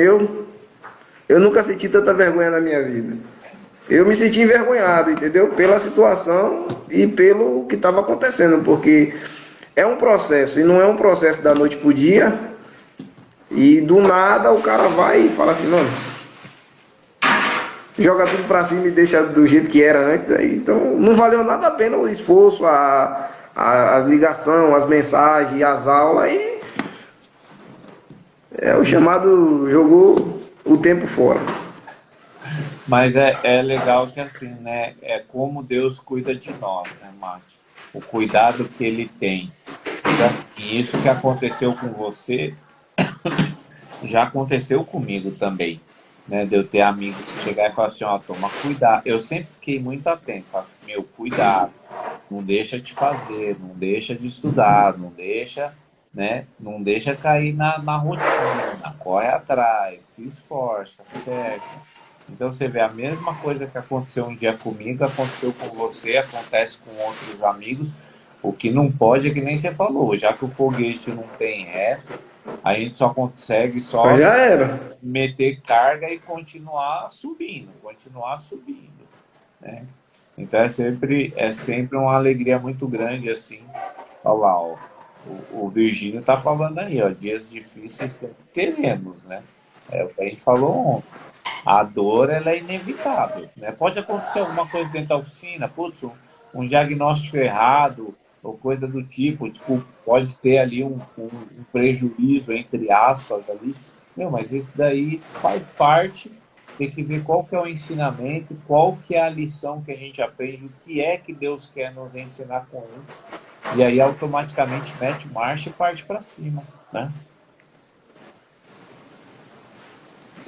eu nunca senti tanta vergonha na minha vida. Eu me senti envergonhado, entendeu? Pela situação e pelo que estava acontecendo, porque é um processo, e não é um processo da noite pro dia, e do nada o cara vai e fala assim, não, joga tudo pra cima e deixa do jeito que era antes, aí, então não valeu nada a pena o esforço, as ligações, as mensagens, as aulas, e o chamado jogou o tempo fora. Mas é legal que assim, né? É como Deus cuida de nós, né, Mate? O cuidado que ele tem. Então, assim, isso que aconteceu com você já aconteceu comigo também, né? De eu ter amigos que chegar e falar assim, ó, toma cuidado. Eu sempre fiquei muito atento, falo assim, meu, cuidado, não deixa de fazer, não deixa de estudar, não deixa, né? Não deixa cair na rotina, corre atrás, se esforça, certo? Então você vê a mesma coisa que aconteceu um dia comigo, aconteceu com você, acontece com outros amigos. O que não pode é que nem você falou, já que o foguete não tem ré, a gente só consegue Mas só já era. meter carga e continuar subindo, né? Então é sempre uma alegria muito grande assim. Olha lá, ó, o Virgínio tá falando aí, ó, dias difíceis sempre teremos, né? É o que a gente falou ontem. A dor ela é inevitável, né? Pode acontecer alguma coisa dentro da oficina, putz, um diagnóstico errado ou coisa do tipo, pode ter ali um prejuízo, entre aspas, ali. Meu, mas isso daí faz parte, tem que ver qual que é o ensinamento, qual que é a lição que a gente aprende, o que é que Deus quer nos ensinar com isso. E aí automaticamente mete marcha e parte para cima, né?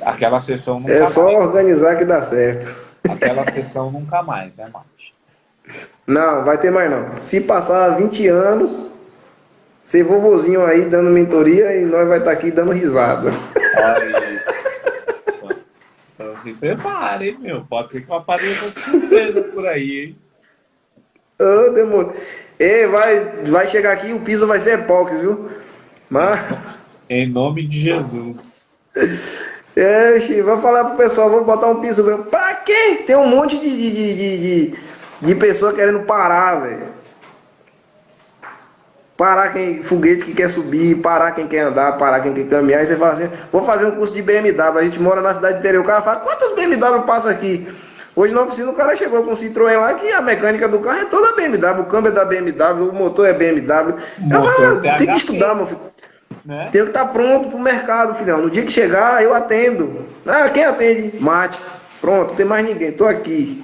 Aquela sessão É nunca só mais. organizar que dá certo. Aquela sessão nunca mais, né, Mate? Não, vai ter mais não. Se passar 20 anos, ser vovozinho aí dando mentoria e nós vai estar aqui dando risada. Aí, então se prepare, hein, meu. Pode ser que apareça surpresa por aí, hein? Ô, demônio. Ei, vai chegar aqui e o piso vai ser epox, viu? Em, Mas, em nome de Jesus. vou falar pro pessoal, vou botar um piso branco. Pra quê? Tem um monte de pessoa querendo parar, velho. Parar quem foguete que quer subir, parar quem quer andar, parar quem quer caminhar. E você fala assim, vou fazer um curso de BMW. A gente mora na cidade interior. O cara fala, quantas BMW passa aqui? Hoje na oficina o cara chegou com um Citroën lá que a mecânica do carro é toda BMW, o câmbio é da BMW, o motor é BMW. Eu Motor falo, tem que estudar, THP, meu filho. né? Tenho que estar pronto pro mercado, filhão. No dia que chegar, eu atendo. Ah, quem atende? Mate. Pronto, não tem mais ninguém, tô aqui.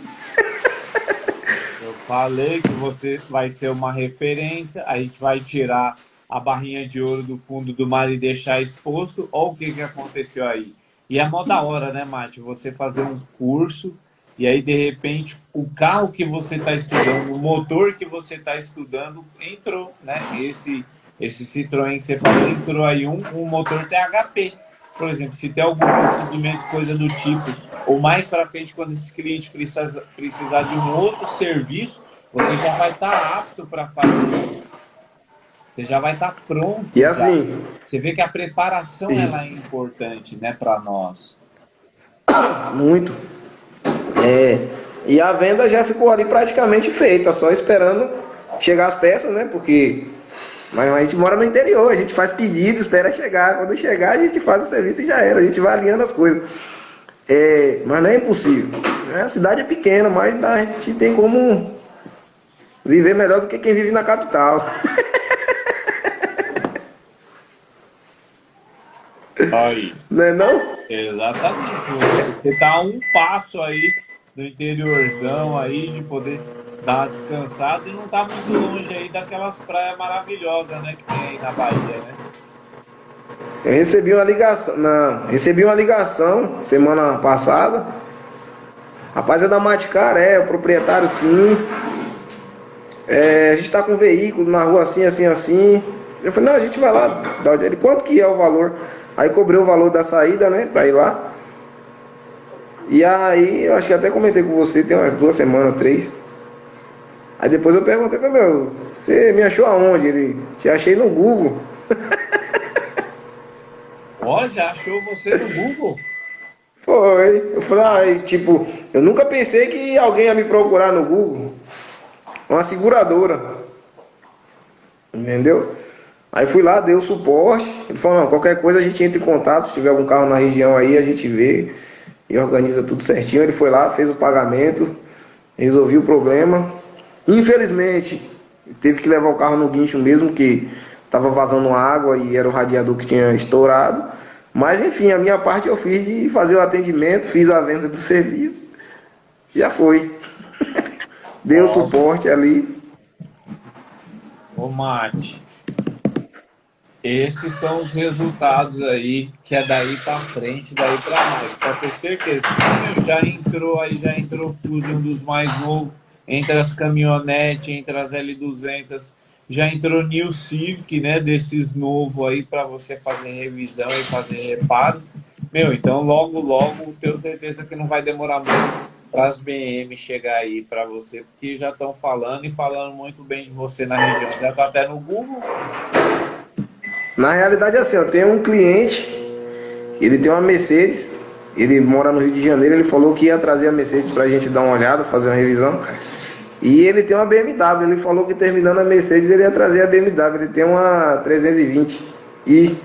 Eu falei que você vai ser uma referência. A gente vai tirar a barrinha de ouro do fundo do mar e deixar exposto. Olha o que aconteceu aí. E é mó da hora, né, Mate? Você fazer um curso e aí, de repente, o carro que você está estudando, o motor que você está estudando, entrou, né? Esse Citroën que você falou, entrou aí um motor THP. Por exemplo, se tem algum procedimento, coisa do tipo, ou mais para frente, quando esse cliente precisar de um outro serviço, você já vai estar apto para fazer. Você já vai estar E pronto já. assim, Você vê que a preparação ela é importante, né, para nós. muito. É, e a venda já ficou ali praticamente feita, só esperando chegar as peças, né? Porque mas a gente mora no interior, a gente faz pedido, espera chegar. Quando chegar, a gente faz o serviço e já era. A gente vai alinhando as coisas. Mas não é impossível. A cidade é pequena, mas a gente tem como viver melhor do que quem vive na capital. Aí. Não é não? Exatamente. Você tá a um passo aí do interiorzão aí de poder dar uma descansada e não tá muito longe aí daquelas praias maravilhosas, né, que tem aí na Bahia, né? Eu recebi uma ligação. Não, recebi uma ligação semana passada. Rapaz, é da Maticaré, o proprietário sim. A gente tá com um veículo na rua assim, assim, assim. Eu falei, não, a gente vai lá. Ele, quanto que é o valor? Aí cobrei o valor da saída, né, pra ir lá. E aí, eu acho que até comentei com você, tem umas 2 semanas, 3. Aí depois eu perguntei, falei, meu, você me achou aonde? Ele, te achei no Google. Ó, já achou você no Google? Foi. Eu falei, tipo, eu nunca pensei que alguém ia me procurar no Google. Uma seguradora. Entendeu? Aí fui lá, dei o suporte. Ele falou, não, qualquer coisa a gente entra em contato. Se tiver algum carro na região aí, a gente vê e organiza tudo certinho. Ele foi lá, fez o pagamento, resolvi o problema. Infelizmente, teve que levar o carro no guincho mesmo, que estava vazando água e era o radiador que tinha estourado. Mas enfim, a minha parte eu fiz de fazer o atendimento, fiz a venda do serviço, já foi. Deu Ó, suporte ali. ô Mate, esses são os resultados aí, que é daí pra frente, daí pra mais. Pode ter certeza. Meu, já entrou Fusion dos mais novos, entre as caminhonetes, entre as L200, já entrou New Civic, né, desses novos aí para você fazer revisão e fazer reparo. Meu, então logo, logo, tenho certeza que não vai demorar muito para as BM chegar aí para você, porque já estão falando e falando muito bem de você na região. Já tá até no Google. Na realidade, assim, eu tenho um cliente, ele tem uma Mercedes, ele mora no Rio de Janeiro, ele falou que ia trazer a Mercedes pra gente dar uma olhada, fazer uma revisão. E ele tem uma BMW, ele falou que terminando a Mercedes ele ia trazer a BMW, ele tem uma 320. E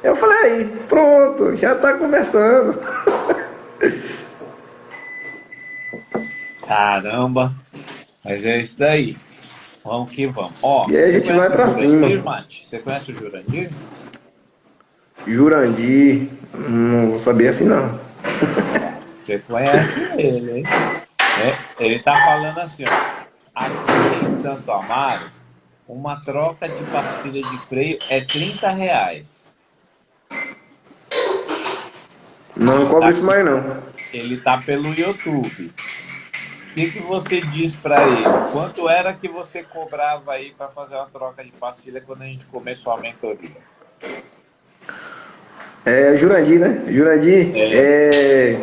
eu falei, aí, pronto, já tá começando. Caramba, mas é isso daí. Vamos que vamos. Ó, E aí a você gente vai conhece o pra Jurandir, cima. Mate? Você conhece o Jurandir? Jurandir, não vou saber assim não. Você conhece ele, hein? É, ele tá falando assim, ó. Aqui em Santo Amaro, uma troca de pastilha de freio é R$ 30. Não Tá cobro isso aqui. mais não. Ele tá pelo YouTube. O que você diz pra ele? Quanto era que você cobrava aí pra fazer uma troca de pastilha quando a gente começou a mentoria? É Jurandir, né? Jurandir, É.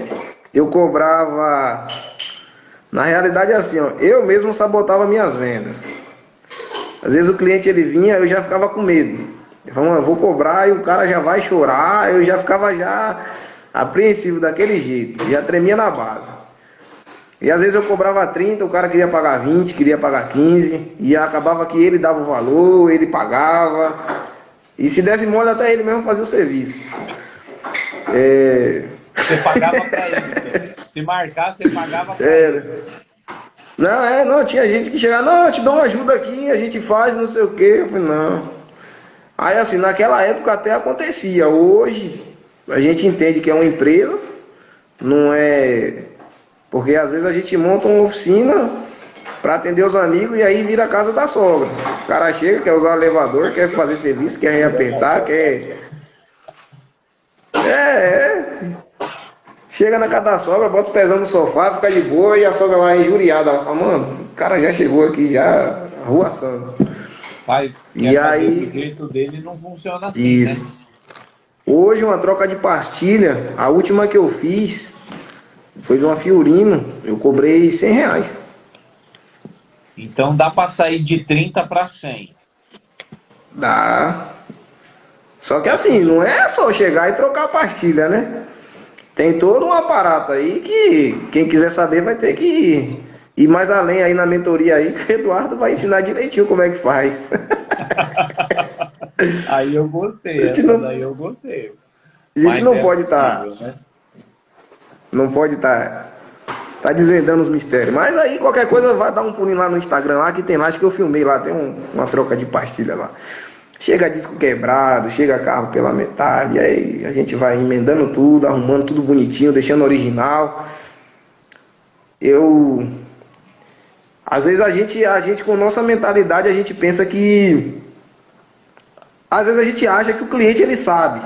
eu cobrava. Na realidade é assim, ó, eu mesmo sabotava minhas vendas. Às vezes o cliente ele vinha, eu já ficava com medo. Ele falava, eu vou cobrar e o cara já vai chorar, eu já ficava já apreensivo daquele jeito, já tremia na base. E às vezes eu cobrava 30, o cara queria pagar 20, queria pagar 15, e acabava que ele dava o valor, ele pagava, e se desse mole até ele mesmo fazia o serviço. É... Você pagava pra ele, então. Se marcar, você pagava pra ele. Era. Não, tinha gente que chegava, não, eu te dou uma ajuda aqui, a gente faz, não sei o quê. Eu falei, não. Aí assim, naquela época até acontecia. Hoje, a gente entende que é uma empresa, não é. Porque às vezes a gente monta uma oficina para atender os amigos e aí vira a casa da sogra. O cara chega, quer usar o elevador, quer fazer serviço, quer reapertar, quer. É. Chega na casa da sogra, bota os pezão no sofá, fica de boa e a sogra lá injuriada. Ela fala, mano, o cara já chegou aqui, já arruaçando. Faz, E quer fazer do aí, jeito dele, não funciona assim, né? isso. Hoje uma troca de pastilha, a última que eu fiz foi de uma Fiorino, eu cobrei R$ 100. Então dá pra sair de 30 para 100. Dá. Só que assim, não é só chegar e trocar a pastilha, né? Tem todo um aparato aí que quem quiser saber vai ter que ir mais além aí na mentoria aí, que o Eduardo vai ensinar direitinho como é que faz. Aí eu gostei, A gente essa não, daí eu gostei. a gente Mas não é pode estar, possível, né? não pode tá desvendando os mistérios. Mas aí qualquer coisa vai dar um pulinho lá no Instagram lá, que tem lá, acho que eu filmei lá, tem uma troca de pastilha lá. Chega disco quebrado, chega carro pela metade, aí a gente vai emendando tudo, arrumando tudo bonitinho, deixando original. Às vezes a gente com nossa mentalidade, a gente pensa que, às vezes a gente acha que o cliente ele sabe.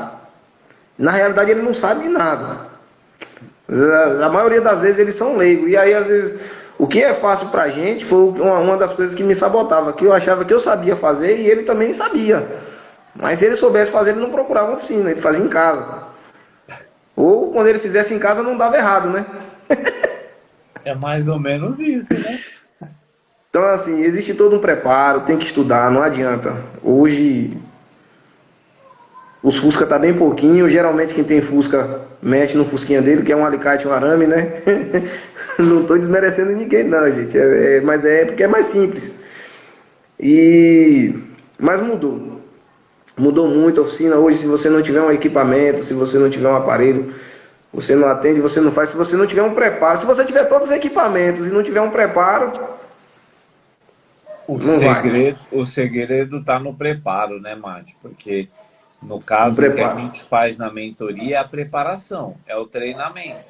Na realidade ele não sabe de nada. A maioria das vezes eles são leigos. E aí às vezes o que é fácil pra gente foi uma das coisas que me sabotava, que eu achava que eu sabia fazer e ele também sabia. Mas se ele soubesse fazer, ele não procurava uma oficina, ele fazia em casa. Ou quando ele fizesse em casa não dava errado, né? É mais ou menos isso, né? Então assim, existe todo um preparo, tem que estudar, não adianta. Hoje os Fusca tá bem pouquinho, geralmente quem tem Fusca mexe no Fusquinha dele, que é um alicate, um arame, né? Não tô desmerecendo ninguém não, gente, mas é porque é mais simples. Mas mudou muito a oficina. Hoje, se você não tiver um equipamento, se você não tiver um aparelho, você não atende, você não faz. Se você não tiver um preparo, se você tiver todos os equipamentos e não tiver um preparo, não vai. O segredo tá no preparo, né, Mate? Porque No Um caso, o que a preparo. gente faz na mentoria é a preparação, é o treinamento.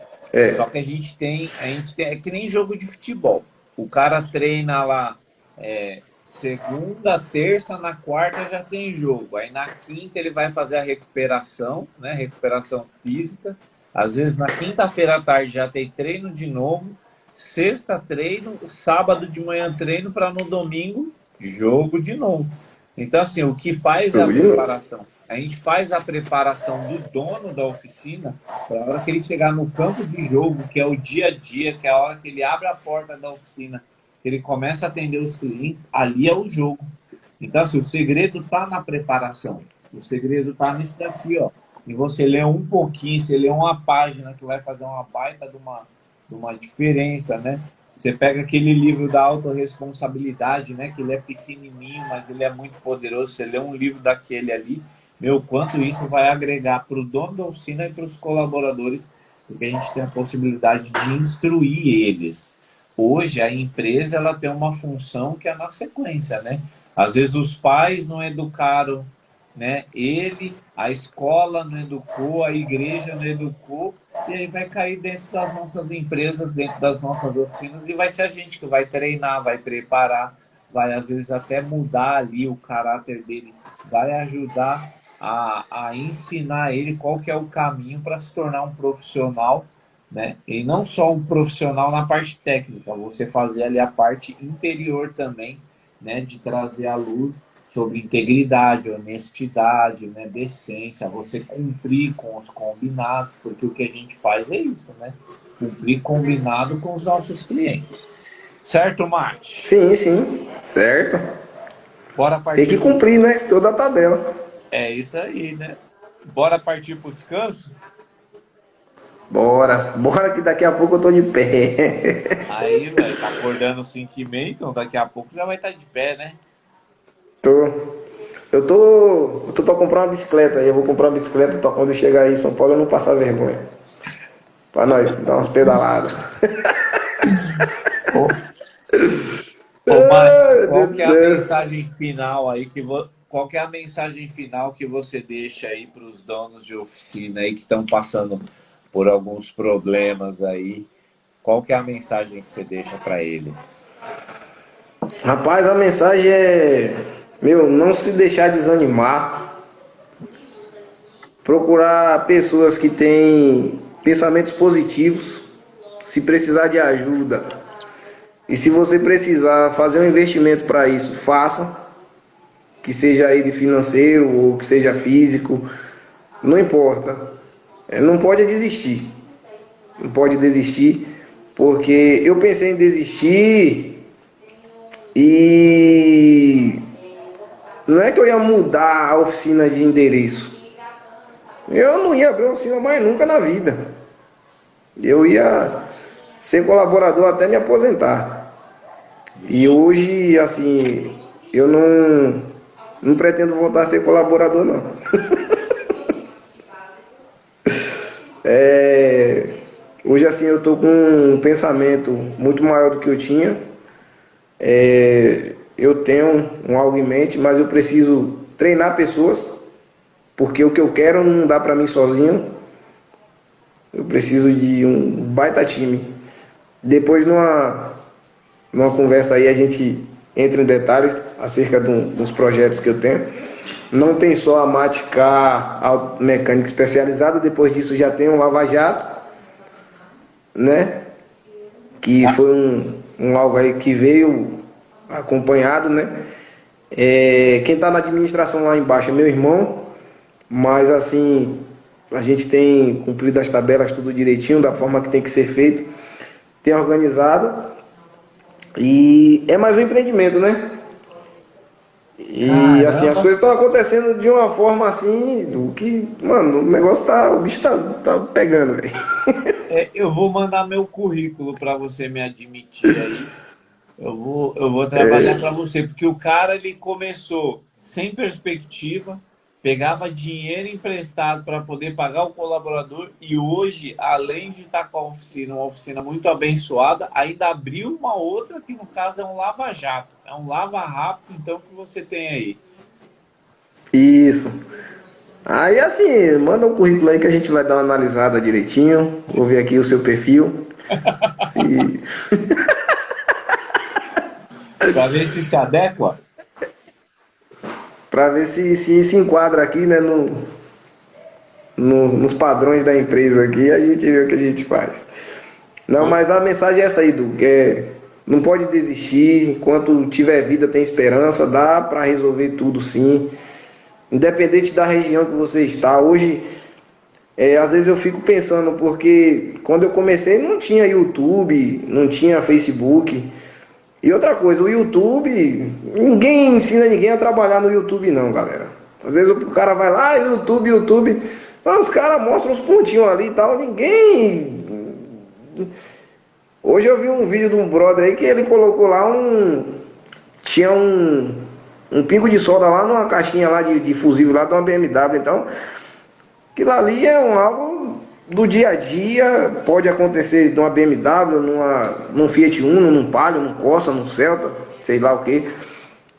Só É, que é que nem jogo de futebol. O cara treina lá segunda, terça, na quarta já tem jogo. Aí na quinta ele vai fazer a recuperação, né? Recuperação física. Às vezes na quinta-feira à tarde já tem treino de novo. Sexta treino, sábado de manhã treino para no domingo jogo de novo. Então assim, o que faz é a jogo de novo. preparação. A gente faz a preparação do dono da oficina para a hora que ele chegar no campo de jogo, que é o dia a dia, que é a hora que ele abre a porta da oficina, que ele começa a atender os clientes, ali é o jogo. Então, assim, o segredo está na preparação. O segredo está nisso daqui, ó. E você lê um pouquinho, você lê uma página que vai fazer uma baita de uma diferença, né? Você pega aquele livro da autorresponsabilidade, né? Que ele é pequenininho, mas ele é muito poderoso. Você lê um livro daquele ali, meu, quanto isso vai agregar para o dono da oficina e para os colaboradores, porque a gente tem a possibilidade de instruir eles. Hoje, a empresa ela tem uma função que é na sequência, né? Às vezes os pais não educaram, né? Ele, a escola não educou, a igreja não educou, e aí vai cair dentro das nossas empresas, dentro das nossas oficinas, e vai ser a gente que vai treinar, vai preparar, vai às vezes até mudar ali o caráter dele, vai ajudar a ensinar ele qual que é o caminho para se tornar um profissional, né? E não só um profissional na parte técnica, você fazer ali a parte interior também, né? De trazer à luz sobre integridade, honestidade, né? Decência, você cumprir com os combinados, porque o que a gente faz é isso, né? Cumprir combinado com os nossos clientes. Certo, Mate? Sim, sim, certo. Bora Tem partir que para o cumprir, né? descanso? Toda a tabela. É isso aí, né? Bora partir para o descanso? Bora, bora que daqui a pouco eu tô de pé. Aí, velho, tá acordando 5h30, então daqui a pouco já vai estar de pé, né? Tô. Eu tô pra comprar uma bicicleta. Eu vou comprar uma bicicleta pra quando eu chegar aí em São Paulo eu não passar vergonha. Pra nós dar umas pedaladas. Ô, Mate, Ai, meu qual Deus do que é a céu. mensagem final aí qual que é a mensagem final que você deixa aí para os donos de oficina aí que estão passando por alguns problemas aí? Qual que é a mensagem que você deixa para eles? Rapaz, a mensagem é, meu, não se deixar desanimar, procurar pessoas que têm pensamentos positivos, se precisar de ajuda. E se você precisar fazer um investimento para isso, faça, que seja ele financeiro ou que seja físico, não importa. Não pode desistir. Não pode desistir, porque eu pensei em desistir e não é que eu ia mudar a oficina de endereço. Eu não ia abrir oficina mais nunca na vida. Eu ia ser colaborador até me aposentar. E Vixe. hoje, assim, eu não pretendo voltar a ser colaborador, não. Hoje, assim, eu tô com um pensamento muito maior do que eu tinha. Eu tenho um algo em mente, mas eu preciso treinar pessoas, porque o que eu quero não dá para mim sozinho. Eu preciso de um baita time. Depois, numa conversa aí, a gente entra em detalhes acerca dos projetos que eu tenho. Não tem só a Matcar mecânica especializada, depois disso já tem um Lava Jato, né? Que Ah, foi um algo aí que veio acompanhado, né? Quem está na administração lá embaixo é meu irmão, mas assim, a gente tem cumprido as tabelas tudo direitinho, da forma que tem que ser feito, tem organizado e é mais um empreendimento, né? E assim, as caramba! coisas estão acontecendo de uma forma assim, do que, mano, o bicho tá pegando, velho. Eu vou mandar meu currículo para você me admitir aí. Eu vou trabalhar para você, porque o cara ele começou sem perspectiva, pegava dinheiro emprestado para poder pagar o colaborador e hoje, além de estar com a oficina, uma oficina muito abençoada, ainda abriu uma outra que no caso é um lava-jato, é um lava-rápido, então que você tem aí. Isso. Aí assim, manda um currículo aí que a gente vai dar uma analisada direitinho. Vou ver aqui o seu perfil. Se... Pra ver se adequa. Para ver se enquadra aqui, né, nos padrões da empresa aqui, a gente vê o que a gente faz. Não, mas a mensagem é essa aí, Du, que não pode desistir, enquanto tiver vida tem esperança, dá para resolver tudo sim, independente da região que você está. Hoje, às vezes eu fico pensando, porque quando eu comecei não tinha YouTube, não tinha Facebook. E outra coisa, o YouTube, ninguém ensina ninguém a trabalhar no YouTube não, galera. Às vezes o cara vai lá, YouTube, mas os caras mostram os pontinhos ali e tal, ninguém... Hoje eu vi um vídeo de um brother aí que ele colocou lá tinha um pingo de solda lá numa caixinha lá de fusível lá de uma BMW, então... Aquilo ali é algo do dia a dia, pode acontecer numa BMW, num Fiat Uno, num Palio, num Corsa, num Celta, sei lá o que.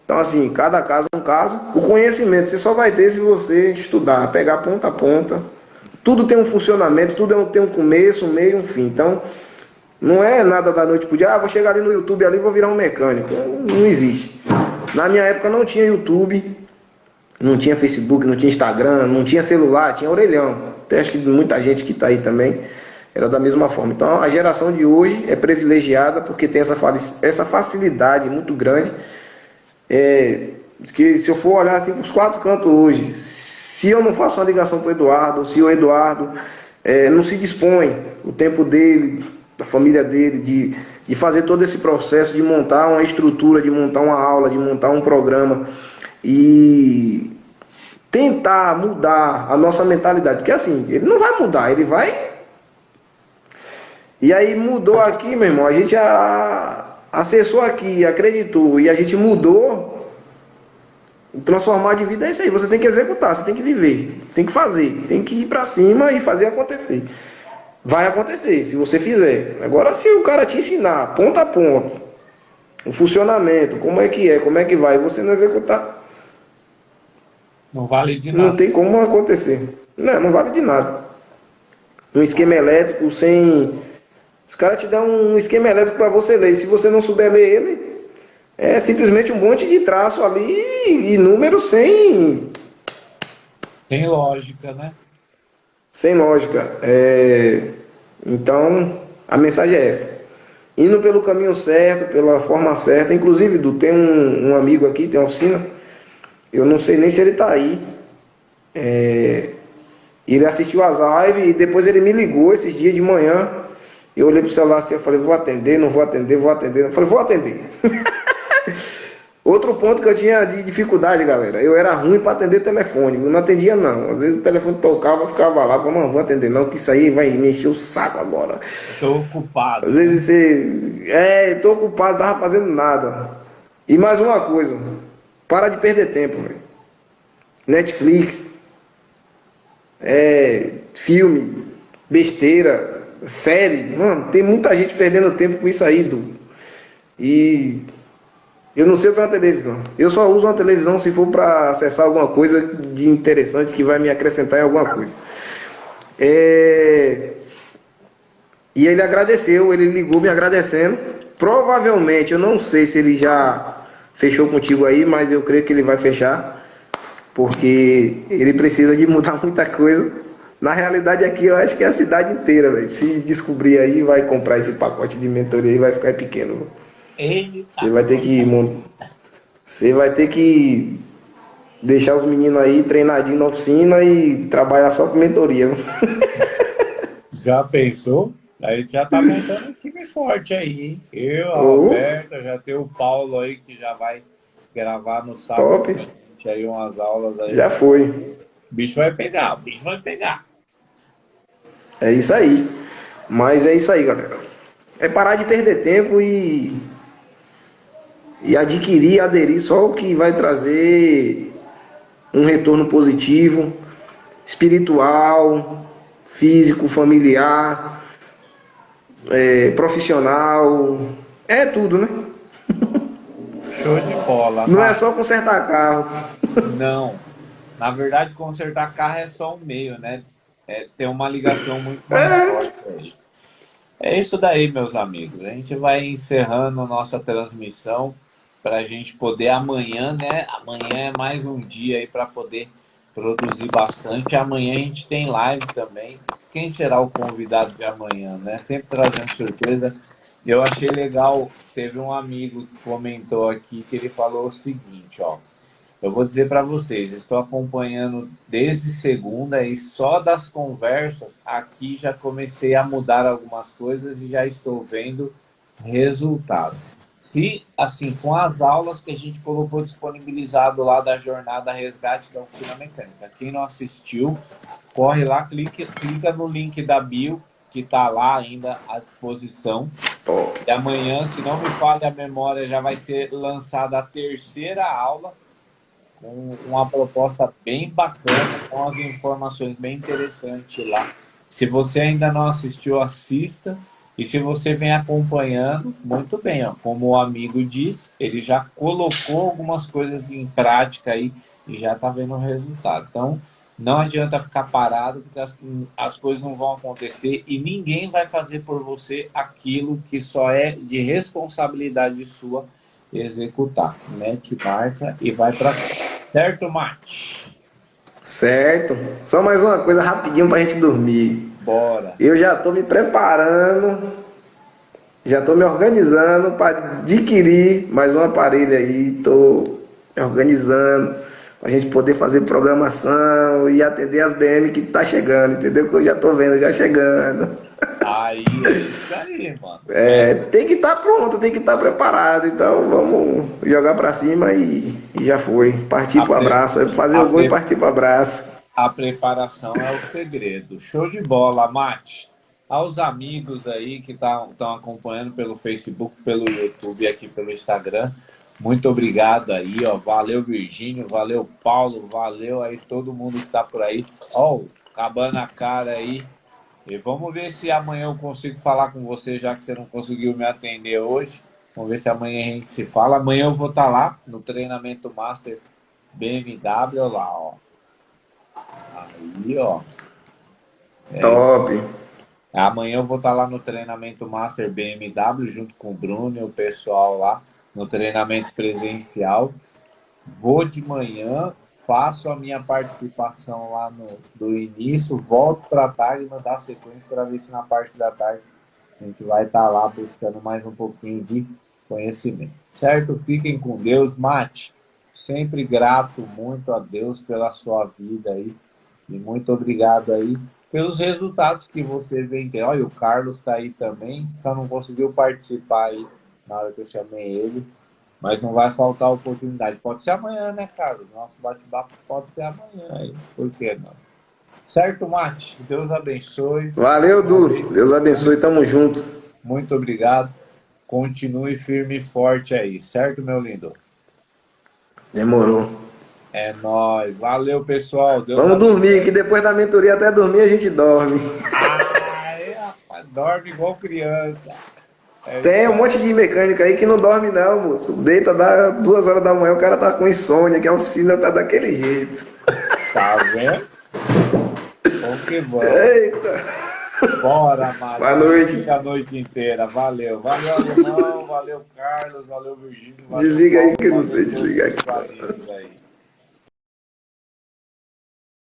Então assim, cada caso é um caso. O conhecimento você só vai ter se você estudar, pegar ponta a ponta. Tudo tem um funcionamento, tudo tem um começo, um meio, um fim. Então, não é nada da noite pro dia, vou chegar ali no YouTube ali e vou virar um mecânico. Não existe. Na minha época não tinha YouTube, não tinha Facebook, não tinha Instagram, não tinha celular, tinha orelhão. Até acho que muita gente que está aí também era da mesma forma. Então a geração de hoje é privilegiada porque tem essa facilidade muito grande. Que se eu for olhar assim para os quatro cantos hoje, se eu não faço uma ligação para o Eduardo, se o Eduardo não se dispõe o tempo dele, da família dele, de fazer todo esse processo, de montar uma estrutura, de montar uma aula, de montar um programa e tentar mudar a nossa mentalidade, porque assim, ele não vai mudar, ele vai... E aí mudou aqui, meu irmão, a gente acessou aqui, acreditou, e a gente mudou, transformar de vida é isso aí, você tem que executar, você tem que viver, tem que fazer, tem que ir pra cima e fazer acontecer. Vai acontecer, se você fizer. Agora, se o cara te ensinar, ponto a ponto, o funcionamento, como é que vai, e você não executar, não vale de nada. não tem como acontecer. Não vale de nada. Um esquema elétrico sem... Os caras te dão um esquema elétrico para você ler. Se você não souber ler ele, é simplesmente um monte de traço ali e números sem lógica, né? Sem lógica. Então, a mensagem é essa. Indo pelo caminho certo, pela forma certa. Inclusive, tem um amigo aqui, tem uma oficina. Eu não sei nem se ele está aí. Ele assistiu as lives e depois ele me ligou esses dias de manhã. Eu olhei pro celular assim, eu falei, vou atender, não vou atender, vou atender. Eu falei, vou atender. Outro ponto que eu tinha de dificuldade, galera, eu era ruim para atender telefone, eu não atendia não. Às vezes o telefone tocava, eu ficava lá, falava, não vou atender não, que isso aí vai me encher o saco agora. Estou ocupado. Às vezes você, estou ocupado, não tava fazendo nada. E mais uma coisa, para de perder tempo, velho. Netflix, filme, besteira, série, mano, tem muita gente perdendo tempo com isso aí, E eu não sei o que é uma televisão. Eu só uso uma televisão se for para acessar alguma coisa de interessante que vai me acrescentar em alguma coisa. E ele agradeceu, ele ligou me agradecendo. Provavelmente, eu não sei se ele já fechou contigo aí, mas eu creio que ele vai fechar, porque ele precisa de mudar muita coisa. Na realidade aqui eu acho que é a cidade inteira, véio. Se descobrir aí, vai comprar esse pacote de mentoria e vai ficar pequeno. Você vai ter que deixar os meninos aí treinadinhos na oficina e trabalhar só com mentoria. Já pensou? Aí já tá montando um time forte aí, hein? Eu, a Roberta, já tem o Paulo aí que já vai gravar no sábado com a gente aí umas aulas aí. Já foi. O bicho vai pegar, o bicho vai pegar. É isso aí. Mas é isso aí, galera. É parar de perder tempo e adquirir, aderir só o que vai trazer um retorno positivo, espiritual, físico, familiar, profissional, tudo, né? Show de bola. Não é só consertar carro. Não. Na verdade, consertar carro é só um meio, né? Tem uma ligação muito mais forte aí. É isso daí, meus amigos. A gente vai encerrando a nossa transmissão para a gente poder amanhã, né? Amanhã é mais um dia aí para poder produzir bastante. Amanhã a gente tem live também. Quem será o convidado de amanhã, né? Sempre trazendo surpresa. Eu achei legal, teve um amigo que comentou aqui que ele falou o seguinte, ó. Eu vou dizer para vocês, estou acompanhando desde segunda e só das conversas aqui já comecei a mudar algumas coisas e já estou vendo resultado. Se, assim, com as aulas que a gente colocou disponibilizado lá da jornada resgate da oficina mecânica, quem não assistiu, corre lá, clica no link da bio, que está lá ainda à disposição. E amanhã, se não me falha a memória, já vai ser lançada a terceira aula, com uma proposta bem bacana, com as informações bem interessantes lá. Se você ainda não assistiu, assista. E se você vem acompanhando, muito bem, ó, como o amigo disse, ele já colocou algumas coisas em prática aí e já está vendo o resultado. Então, não adianta ficar parado, porque as coisas não vão acontecer e ninguém vai fazer por você aquilo que só é de responsabilidade sua executar. Mete marcha e vai para cima. Certo, Mate? Certo. Só mais uma coisa rapidinho pra gente dormir. Bora. Eu já tô me preparando, já tô me organizando para adquirir mais um aparelho aí. Tô me organizando pra gente poder fazer programação e atender as BM que tá chegando, entendeu? Que eu já tô vendo já chegando. Aí, é isso aí, mano. Tem que estar pronto, tem que estar preparado. Então vamos jogar pra cima e já foi. Partir pro abraço. Fazer o gol e partir pro abraço. A preparação é o segredo. Show de bola, Mate. Aos amigos aí que estão acompanhando pelo Facebook, pelo YouTube e aqui pelo Instagram, muito obrigado aí, ó. Valeu, Virgínio, valeu, Paulo, valeu aí todo mundo que tá por aí. Ó, acabando a cara aí. E vamos ver se amanhã eu consigo falar com você, já que você não conseguiu me atender hoje. Vamos ver se amanhã a gente se fala. Amanhã eu vou estar lá no treinamento Master BMW, lá, ó. Aí, ó. Top. Amanhã eu vou estar lá no treinamento Master BMW, junto com o Bruno e o pessoal lá, no treinamento presencial. Vou de manhã, faço a minha participação lá do início, volto para a tarde e mandar sequência para ver se na parte da tarde a gente vai estar lá buscando mais um pouquinho de conhecimento. Certo? Fiquem com Deus. Mate, sempre grato muito a Deus pela sua vida aí e muito obrigado aí pelos resultados que você vem ter. Olha, o Carlos está aí também, só não conseguiu participar aí na hora que eu chamei ele. Mas não vai faltar oportunidade. Pode ser amanhã, né, Carlos? Nosso bate-papo pode ser amanhã aí. Por que não? Certo, Mate? Deus abençoe. Valeu, Du. Deus abençoe. Tamo junto. Muito obrigado. Continue firme e forte aí. Certo, meu lindo? Demorou. É nóis. Valeu, pessoal. Deus Vamos abençoe. dormir, que depois da mentoria até dormir a gente dorme. Rapaz, dorme igual criança. Tem um monte de mecânico aí que não dorme não, moço. Deita, dá 2 horas da manhã, o cara tá com insônia, que a oficina tá daquele jeito. Tá vendo? Bom que bom. Eita. Bora, Mário. Boa noite. Fica a noite inteira. Valeu. Valeu, Alemão. Valeu, Carlos. Valeu, Virgínio. Valeu, Desliga aí Paulo, que eu não valeu sei todos desligar os aqui. amigos aí.